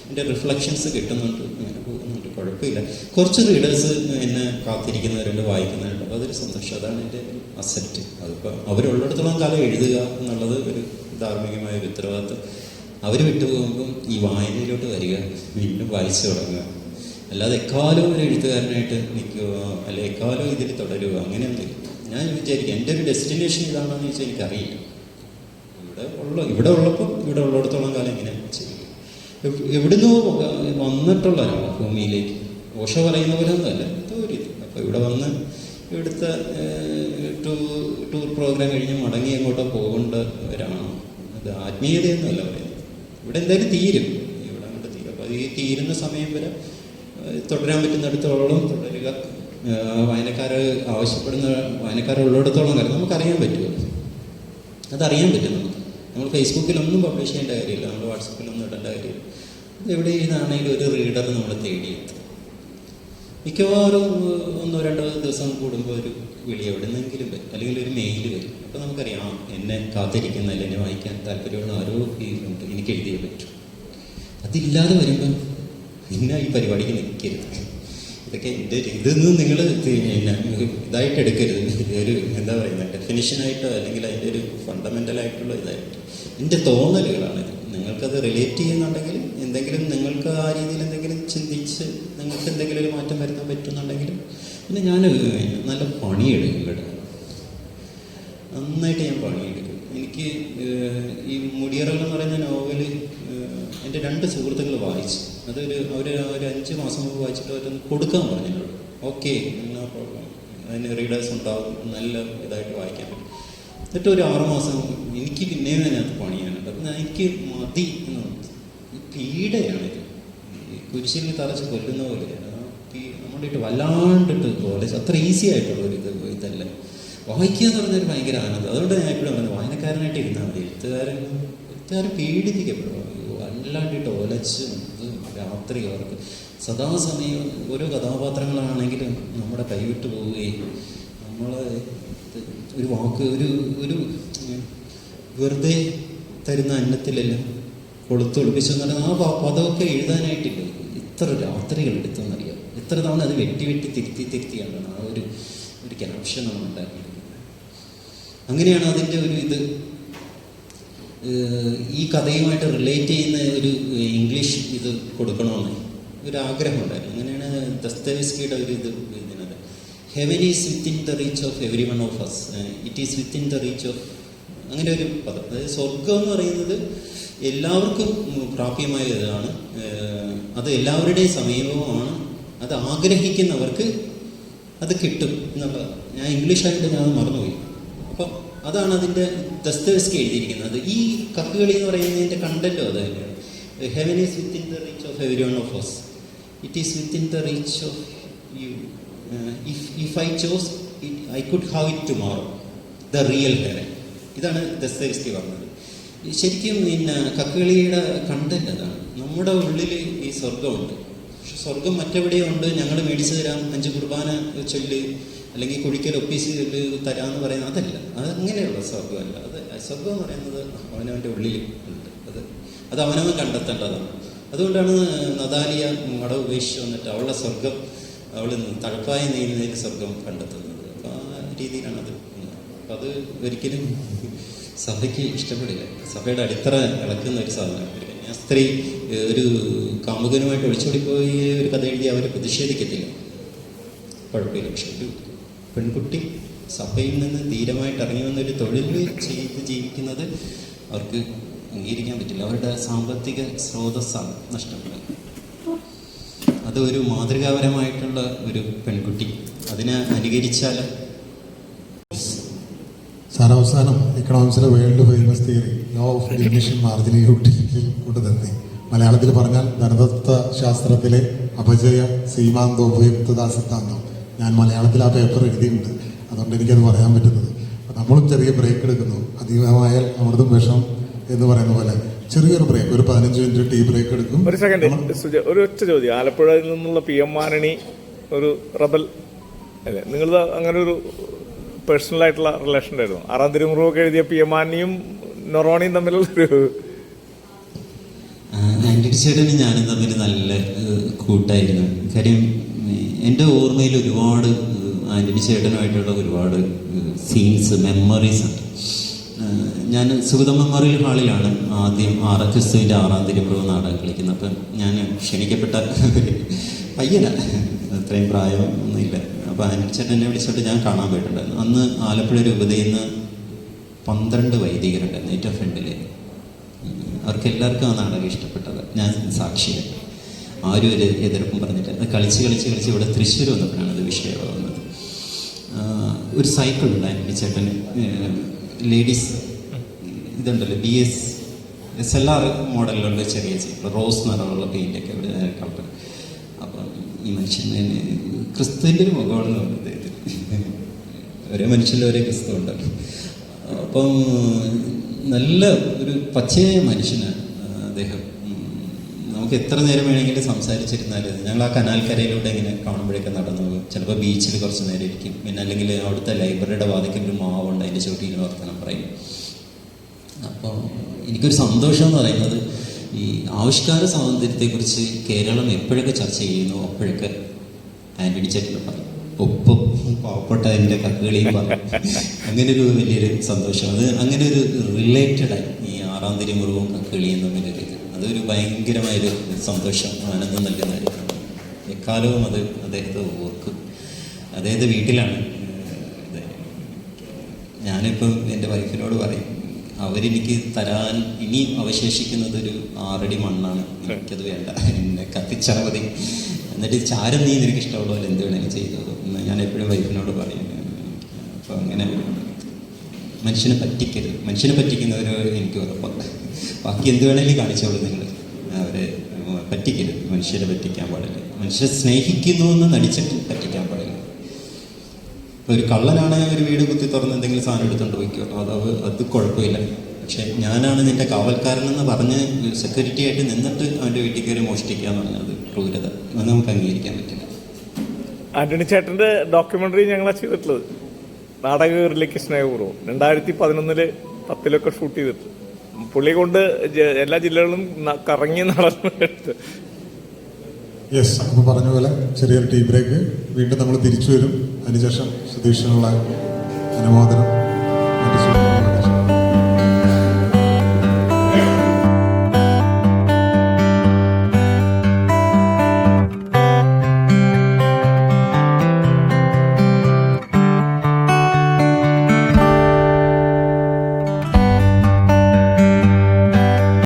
എൻ്റെ റിഫ്ലക്ഷൻസ് കിട്ടുന്നുണ്ട്, അങ്ങനെ പോകുന്നുണ്ട്, കുഴപ്പമില്ല. കുറച്ച് റീഡേഴ്സ് എന്നെ കാത്തിരിക്കുന്നവരുണ്ട്, വായിക്കുന്നവരുണ്ട്. അപ്പോൾ അതൊരു സന്തോഷം. അതാണ് എൻ്റെ അസറ്റ്. അതിപ്പോൾ അവരുള്ളിടത്തോളം കാലം എഴുതുക എന്നുള്ളത് ഒരു ധാർമ്മികമായ ഒരു ഉത്തരവാദിത്വം. അവർ വിട്ടുപോകുമ്പം ഈ വായനയിലോട്ട് വരിക, വീണ്ടും വായിച്ചു തുടങ്ങുക. അല്ലാതെ എക്കാലവും ഒരു എഴുത്തുകാരനായിട്ട് നിൽക്കുക, അല്ലെ എക്കാലവും ഇതിൽ തുടരുക, അങ്ങനെയൊന്നും ഞാൻ വിചാരിക്കും. എൻ്റെ ഒരു ഡെസ്റ്റിനേഷൻ ഇതാണെന്ന് ചോദിച്ചാൽ എനിക്കറിയില്ല. ഇവിടെ ഉള്ളപ്പം ഇവിടെ ഉള്ളിടത്തോളം കാലം ഇങ്ങനെ ചെയ്യും. എവിടുന്നോ വന്നിട്ടുള്ള ഭൂമിയിലേക്ക് ഓഷ പറയുന്ന പോലെ ഒന്നുമല്ല, എന്തോ ഒരു ഇത്. അപ്പോൾ ഇവിടെ വന്ന് ഇവിടുത്തെ ടൂർ പ്രോഗ്രാം കഴിഞ്ഞ് മടങ്ങി എങ്ങോട്ടോ പോകേണ്ടവരാണോ? അത് ആത്മീയതയൊന്നുമല്ല പറയുന്നത്. ഇവിടെ എന്തായാലും തീരും, ഇവിടെ അങ്ങോട്ട് തീരും. അപ്പോൾ ഈ തീരുന്ന സമയം വരെ തുടരാൻ പറ്റുന്നിടത്തോളം തുടരുക. വായനക്കാരുള്ളിടത്തോളം കാര്യം നമുക്കറിയാൻ പറ്റുമോ? അതറിയാൻ പറ്റും നമുക്ക്. നമ്മൾ ഫേസ്ബുക്കിലൊന്നും പബ്ലിഷ് ചെയ്യേണ്ട കാര്യമില്ല, നമ്മൾ വാട്സപ്പിലൊന്നും ഇടേണ്ട കാര്യമില്ല. എവിടെ ഇരുന്നാണെങ്കിലും ഒരു റീഡർ നമ്മൾ തേടിയെത്തും. മിക്കവാറും 1-2 ദിവസം കൂടുമ്പോൾ ഒരു വിളി എവിടെ നിന്നെങ്കിലും വരും, അല്ലെങ്കിൽ ഒരു മെയിൽ വരും. അപ്പോൾ നമുക്കറിയാം എന്നെ കാത്തിരിക്കുന്ന, എന്നെ വായിക്കാൻ താല്പര്യമുള്ള ആരോ ഉണ്ട്, എനിക്ക് എഴുതിയേ പറ്റും. അതില്ലാതെ വരുമ്പം പിന്നെ ഈ പരിപാടിക്ക് നിൽക്കരുത്. ഇതൊക്കെ എൻ്റെ ഇതൊന്നും നിങ്ങൾ ഇതായിട്ട് എടുക്കരുത്. ഒരു എന്താ പറയുന്നത് ഡെഫിനിഷനായിട്ടോ അല്ലെങ്കിൽ അതിൻ്റെ ഒരു ഫണ്ടമെൻ്റലായിട്ടുള്ള ഇതായിട്ട് എൻ്റെ തോന്നലുകളാണിത്. നിങ്ങൾക്കത് റിലേറ്റ് ചെയ്യുന്നുണ്ടെങ്കിൽ എന്തെങ്കിലും നിങ്ങൾക്ക് ആ രീതിയിൽ എന്തെങ്കിലും ചിന്തിച്ച് നിങ്ങൾക്ക് എന്തെങ്കിലും ഒരു മാറ്റം വരുത്താൻ പറ്റുന്നുണ്ടെങ്കിലും പിന്നെ ഞാൻ നല്ല പണിയെടുക്കും ഇവിടെ, നന്നായിട്ട് ഞാൻ പണിയെടുക്കും. എനിക്ക് ഈ മുടിയറകൾ എന്ന് പറയുന്ന നോവല് എൻ്റെ 2 സുഹൃത്തുക്കൾ വായിച്ചു. അവർ 5 മാസം മുമ്പ് വായിച്ചിട്ട് അവരൊന്ന് കൊടുക്കാൻ പറഞ്ഞിട്ടുണ്ട്. ഓക്കെ, നോ പ്രോബ്ലം, അതിന് റീഡേഴ്സ് ഉണ്ടാവും, നല്ല ഇതായിട്ട് വായിക്കാൻ പറ്റും. എന്നിട്ട് ഒരു 6 മാസം എനിക്ക് പിന്നെയും അതിനകത്ത് പണിയാനുണ്ട്. അപ്പം എനിക്ക് മതി എന്ന് ഈ പീഡയാണിത്. കുരിശിൽ തറച്ച് കൊല്ലുന്ന പോലെ നമ്മളിട്ട് വല്ലാണ്ടിട്ട് പോലെ അത്ര ഈസി ആയിട്ടുള്ളൊരു ഇതല്ല. വായിക്കുക എന്ന് പറഞ്ഞൊരു ഭയങ്കര ആനന്ദം. അതുകൊണ്ട് ഞാൻ എപ്പോഴും പറഞ്ഞു വായനക്കാരനായിട്ട് ഇരുന്നാൽ മതി. എഴുത്തുകാരൻ പീഡിപ്പിക്കപ്പെടും, വല്ലാണ്ടിട്ട് ഒലച്ച് രാത്രി അവർക്ക് സദാസമയം ഓരോ കഥാപാത്രങ്ങളാണെങ്കിലും നമ്മുടെ കൈവിട്ട് പോവുകയും നമ്മളെ ഒരു വാക്ക് ഒരു വെറുതെ തരുന്ന അന്നത്തിലെല്ലാം കൊളുത്തൊളിപ്പിച്ചെന്ന് പറഞ്ഞാൽ ആ പദമൊക്കെ എഴുതാനായിട്ടില്ല. ഇത്ര രാത്രികൾ എടുത്തെന്നറിയാം, എത്ര തവണ അത് വെട്ടി തിരുത്തിയാണ് ആ ഒരു ക്യാപ്ഷൻ നമ്മൾ ഉണ്ടാക്കിയെടുക്കുന്നത്. അങ്ങനെയാണ് അതിൻ്റെ ഒരു ഇത്. ഈ കഥയുമായിട്ട് റിലേറ്റ് ചെയ്യുന്ന ഒരു ഇംഗ്ലീഷ് ഇത് കൊടുക്കണമെന്ന് ഒരു ആഗ്രഹമുണ്ടായിരുന്നു. അങ്ങനെയാണ് ദസ്തേവ്സ്കിയുടെ ഒരു ഇത് ഇതിനത് heaven is within the reach of every one of us, it is within the reach of, അങ്ങനെ ഒരു പദം. അതായത് സ്വർഗം എന്ന് പറയുന്നത് എല്ലാവർക്കും പ്രാപ്യമായ ഇതാണ്, അത് എല്ലാവരുടെയും സമീപവുമാണ്, അത് ആഗ്രഹിക്കുന്നവർക്ക് അത് കിട്ടും എന്നുള്ളതാണ്. ഞാൻ ഇംഗ്ലീഷായിട്ട് ഞാൻ മറന്നുപോയി. അപ്പം അതാണ് അതിൻ്റെ ദസ്തേവ്സ്കി എഴുതിയിരിക്കുന്നത്. ഈ കക്കുകളി എന്ന് പറയുന്നതിൻ്റെ കണ്ടൻറ്റും അത് തന്നെയാണ്. Heaven is within the reach of every one of us, it is within the reach of you, if I chose it I could have it tomorrow, the real heaven. ഇതാണ് ദസ്തേവ്സ്കി പറഞ്ഞത്. ശരിക്കും പിന്നെ കക്കുകളിയുടെ കണ്ടന്റ് അതാണ്. നമ്മുടെ ഉള്ളിൽ ഈ സ്വർഗമുണ്ട്, പക്ഷെ സ്വർഗം മറ്റെവിടെയോ ഉണ്ട്, ഞങ്ങൾ മേടിച്ചു തരാം, 5 കുർബാന ചൊല്ല് അല്ലെങ്കിൽ കുഴിക്കൽ ഒപ്പീസ് തരാമെന്ന് പറയുന്നത് അതല്ല, അത് അങ്ങനെയുള്ള സ്വർഗമല്ല. അത് സ്വർഗം എന്ന് പറയുന്നത് അവനവൻ്റെ ഉള്ളിൽ ഉണ്ട്, അത് അവനവൻ കണ്ടെത്തേണ്ടതാണ്. അതുകൊണ്ടാണ് നദാലിയ മട ഉപേക്ഷിച്ച് വന്നിട്ട് അവളുടെ സ്വർഗം, അവൾ തഴപ്പായി നെയ്യുന്നതിന് സ്വർഗം കണ്ടെത്തുന്നത്. അപ്പോൾ ആ രീതിയിലാണ് അത്. അപ്പം അത് ഒരിക്കലും സഭയ്ക്ക് ഇഷ്ടപ്പെടില്ല. സഭയുടെ അടിത്തറ ഇളക്കുന്ന ഒരു സാധനം. ഒരു കന്യാസ്ത്രീ ഒരു കാമുകനുമായിട്ട് ഒളിച്ചോടിപ്പോയി ഒരു കഥ എഴുതി അവർ പ്രതിഷേധിക്കത്തില്ല, കുഴപ്പമില്ല. പക്ഷെ ഒരു പെൺകുട്ടി സഭയിൽ നിന്ന് ധീരമായിട്ട് ഇറങ്ങി വന്നൊരു തൊഴിൽ ചെയ്ത് ജീവിക്കുന്നത് അവർക്ക് അംഗീകരിക്കാൻ പറ്റില്ല. അവരുടെ സാമ്പത്തിക സ്രോതസ്സാണ് നഷ്ടപ്പെടുന്നത്. അത് ഒരു മാതൃകാപരമായിട്ടുള്ള ഒരു പെൺകുട്ടി, അതിനെ അനുകരിച്ചാൽ സാരവസാനം ഇക്കണോമിക്സിലെ world famous theory law of diminishing marginal utility കൊണ്ടുതന്നെ മലയാളത്തിൽ പറഞ്ഞാൽ ധനതത്വ ശാസ്ത്രത്തിലെ അപജയ സീമാന്തോപയുക്തതാ സിദ്ധാന്തം. ഞാൻ മലയാളത്തിൽ ആ പേപ്പർ എഴുതിയിട്ടുണ്ട്, അതുകൊണ്ട് എനിക്കത് പറയാൻ പറ്റുന്നത്. നമ്മളും ചെറിയ ബ്രേക്ക് എടുക്കുന്നു, അധികമായാൽ അമൃതും വിഷം എന്ന് പറയുന്ന പോലെ ചെറിയൊരു ബ്രേക്ക്, ഒരു 15 മിനിറ്റ് ടീ ബ്രേക്ക് എടുക്കും. ഒരു സെക്കൻഡ്, ഒരു ഒറ്റ ചോദ്യം. ആലപ്പുഴയിൽ നിന്നുള്ള PM മാനണി ഒരു റബൽ അല്ലേ? നിങ്ങൾ അങ്ങനെ ഒരു പേഴ്സണൽ ആയിട്ടുള്ള റിലേഷൻ ഉണ്ടായിരുന്നു? 6-ാം തിരുമുറിവൊക്കെ എഴുതിയ PM മാനിയും നൊറോണിയും തമ്മിലുള്ളൊരു ആന്റണി ചേട്ടനും ഞാനും തമ്മിൽ നല്ല കൂട്ടായിരുന്നു. കാര്യം എൻ്റെ ഓർമ്മയിൽ ഒരുപാട് ആന്റണി ചേട്ടനുമായിട്ടുള്ള ഒരുപാട് സീൻസ്, മെമ്മറീസ് ഉണ്ട്. ഞാൻ സുഗത മെമ്മോറിയൽ ഹാളിലാണ് ആദ്യം ക്രിസ്തുവിൻ്റെ 6-ാം തിരുമുറിവ് നാടകം കളിക്കുന്നത്. അപ്പം ഞാൻ ക്ഷണിക്കപ്പെട്ട ഒരു പയ്യനാണ്, അത്രയും പ്രായമൊന്നുമില്ല. അപ്പോൾ ആന്റണി ചേട്ടൻ എന്നെ വിളിച്ചിട്ട് ഞാൻ കാണാൻ പോയിട്ടുണ്ടായിരുന്നു. അന്ന് ആലപ്പുഴ രൂപതയിൽ നിന്ന് 12 വൈദികരുണ്ടായിരുന്നു ഏറ്റവും ഫ്രണ്ടിൽ. അവർക്കെല്ലാവർക്കും ആ നാടകം ഇഷ്ടപ്പെട്ടത്. ഞാൻ സാക്ഷിയാണ്. ആരും ഒരു എതിർപ്പും പറഞ്ഞിട്ട് അത് കളിച്ച് ഇവിടെ തൃശ്ശൂർ വന്നപ്പോഴാണ് അത് വിഷയമാകുന്നത്. ഒരു സൈക്കിൾ ഉണ്ട് ആന്റണി ചേട്ടന്, ലേഡീസ് ഇതുണ്ടല്ലോ, SLR മോഡലിലുള്ള ചെറിയ സൈക്കിൾ, റോസ് നിറമുള്ള പെയിൻ്റൊക്കെ ഇവിടെ കളർ. അപ്പം ഈ മനുഷ്യന് ക്രിസ്തുവിൻ്റെ ഒരു മുഖമാണെന്ന് പറഞ്ഞത്, ഒരേ മനുഷ്യരിൽ ഒരേ ക്രിസ്തു ഉണ്ടല്ലോ. അപ്പം നല്ല ഒരു പച്ചയായ മനുഷ്യനാണ് അദ്ദേഹം. നമുക്ക് എത്ര നേരം വേണമെങ്കിലും സംസാരിച്ചിരുന്നാലും ഞങ്ങൾ ആ കനാൽക്കരയിലൂടെ ഇങ്ങനെ കാണുമ്പോഴേക്കും നടന്നു പോകും. ചിലപ്പോൾ ബീച്ചിൽ കുറച്ച് നേരം ഇരിക്കും, പിന്നെ അല്ലെങ്കിൽ അവിടുത്തെ ലൈബ്രറിയുടെ വാതിക്കൽ ഒരു മാവുണ്ട്, അതിൻ്റെ ചോട്ടിൽ വർത്തമാനം പറയും. അപ്പോൾ എനിക്കൊരു സന്തോഷം എന്ന് പറയുന്നത് ഈ ആവിഷ്കാര സ്വാതന്ത്ര്യത്തെക്കുറിച്ച് കേരളം എപ്പോഴൊക്കെ ചർച്ച ചെയ്യുന്നു അപ്പോഴൊക്കെ ആന്റണി ചേട്ടൻ പറയും, ഒപ്പം പാവപ്പെട്ട എൻ്റെ കക്കുകളിയും പറയും. അങ്ങനൊരു വലിയൊരു സന്തോഷം. അത് അങ്ങനെ ഒരു റിലേറ്റഡായി ഈ 6-ാം തിരുമുറിവും കക്കുകളിയും തമ്മിലൊരു ഇത്, അതൊരു ഭയങ്കരമായൊരു സന്തോഷം, ആനന്ദം നൽകുന്ന കാര്യമാണ്. എക്കാലവും അത് അദ്ദേഹത്തെ ഓർക്കും. അദ്ദേഹത്തെ വീട്ടിലാണ്. ഞാനിപ്പം എൻ്റെ വൈഫിനോട് പറയും, അവരെനിക്ക് തരാൻ ഇനി അവശേഷിക്കുന്നതൊരു 6 അടി മണ്ണാണ്, എനിക്കത് വേണ്ട, എന്നെ കത്തിച്ചാൽ മതി, എന്നിട്ട് ചാരം നീ നിനക്ക് ഇഷ്ടമുള്ള പോലെ എന്ത് വേണമെങ്കിലും ചെയ്തത് എന്ന് ഞാൻ എപ്പോഴും വൈഫിനോട് പറയും. അപ്പോൾ അങ്ങനെ മനുഷ്യനെ പറ്റിക്കരുത്, മനുഷ്യനെ പറ്റിക്കുന്നവർ എനിക്ക് ഉറപ്പുണ്ട്. ബാക്കി എന്ത് വേണമെങ്കിലും കാണിച്ചോളൂ നിങ്ങൾ, അവരെ പറ്റിക്കരുത്, മനുഷ്യരെ പറ്റിക്കാൻ പാടില്ല. മനുഷ്യരെ സ്നേഹിക്കുന്നു എന്ന് നടിച്ചിട്ട് പറ്റിക്കാൻ പാടില്ല. ഇപ്പോൾ ഒരു കള്ളനാണ് ഒരു വീട് കുത്തി തുറന്ന് എന്തെങ്കിലും സാധനം എടുത്തുകൊണ്ട് പോയിക്കോട്ടോ, അത് കുഴപ്പമില്ല. പക്ഷെ ഞാനാണ് നിന്റെ കാവൽക്കാരനെന്ന് പറഞ്ഞ് സെക്യൂരിറ്റി ആയിട്ട് നിന്നിട്ട് അവൻ്റെ വീട്ടിൽ കയറി മോഷ്ടിക്കുക എന്ന് പറഞ്ഞത് ക്രൂരത, അത് നമുക്ക് അംഗീകരിക്കാൻ പറ്റില്ല. ആന്റണി ചേട്ടൻ്റെ ഡോക്യുമെൻ്ററി ഞങ്ങളാണ് ചെയ്തിട്ടുള്ളത്, നാടകകേറിലേക്ക് സ്നേഹപൂർവ്വം 2011 10 ഷൂട്ട് ചെയ്തിട്ട് പുള്ളി കൊണ്ട് എല്ലാ ജില്ലകളും കറങ്ങി നടന്നിട്ട്. യെസ്, അപ്പോൾ പറഞ്ഞ പോലെ ചെറിയൊരു ടീ ബ്രേക്ക്, വീണ്ടും നമ്മൾ തിരിച്ചു വരും. അതിനുശേഷം സുധീഷിനുള്ള അനുമോദനം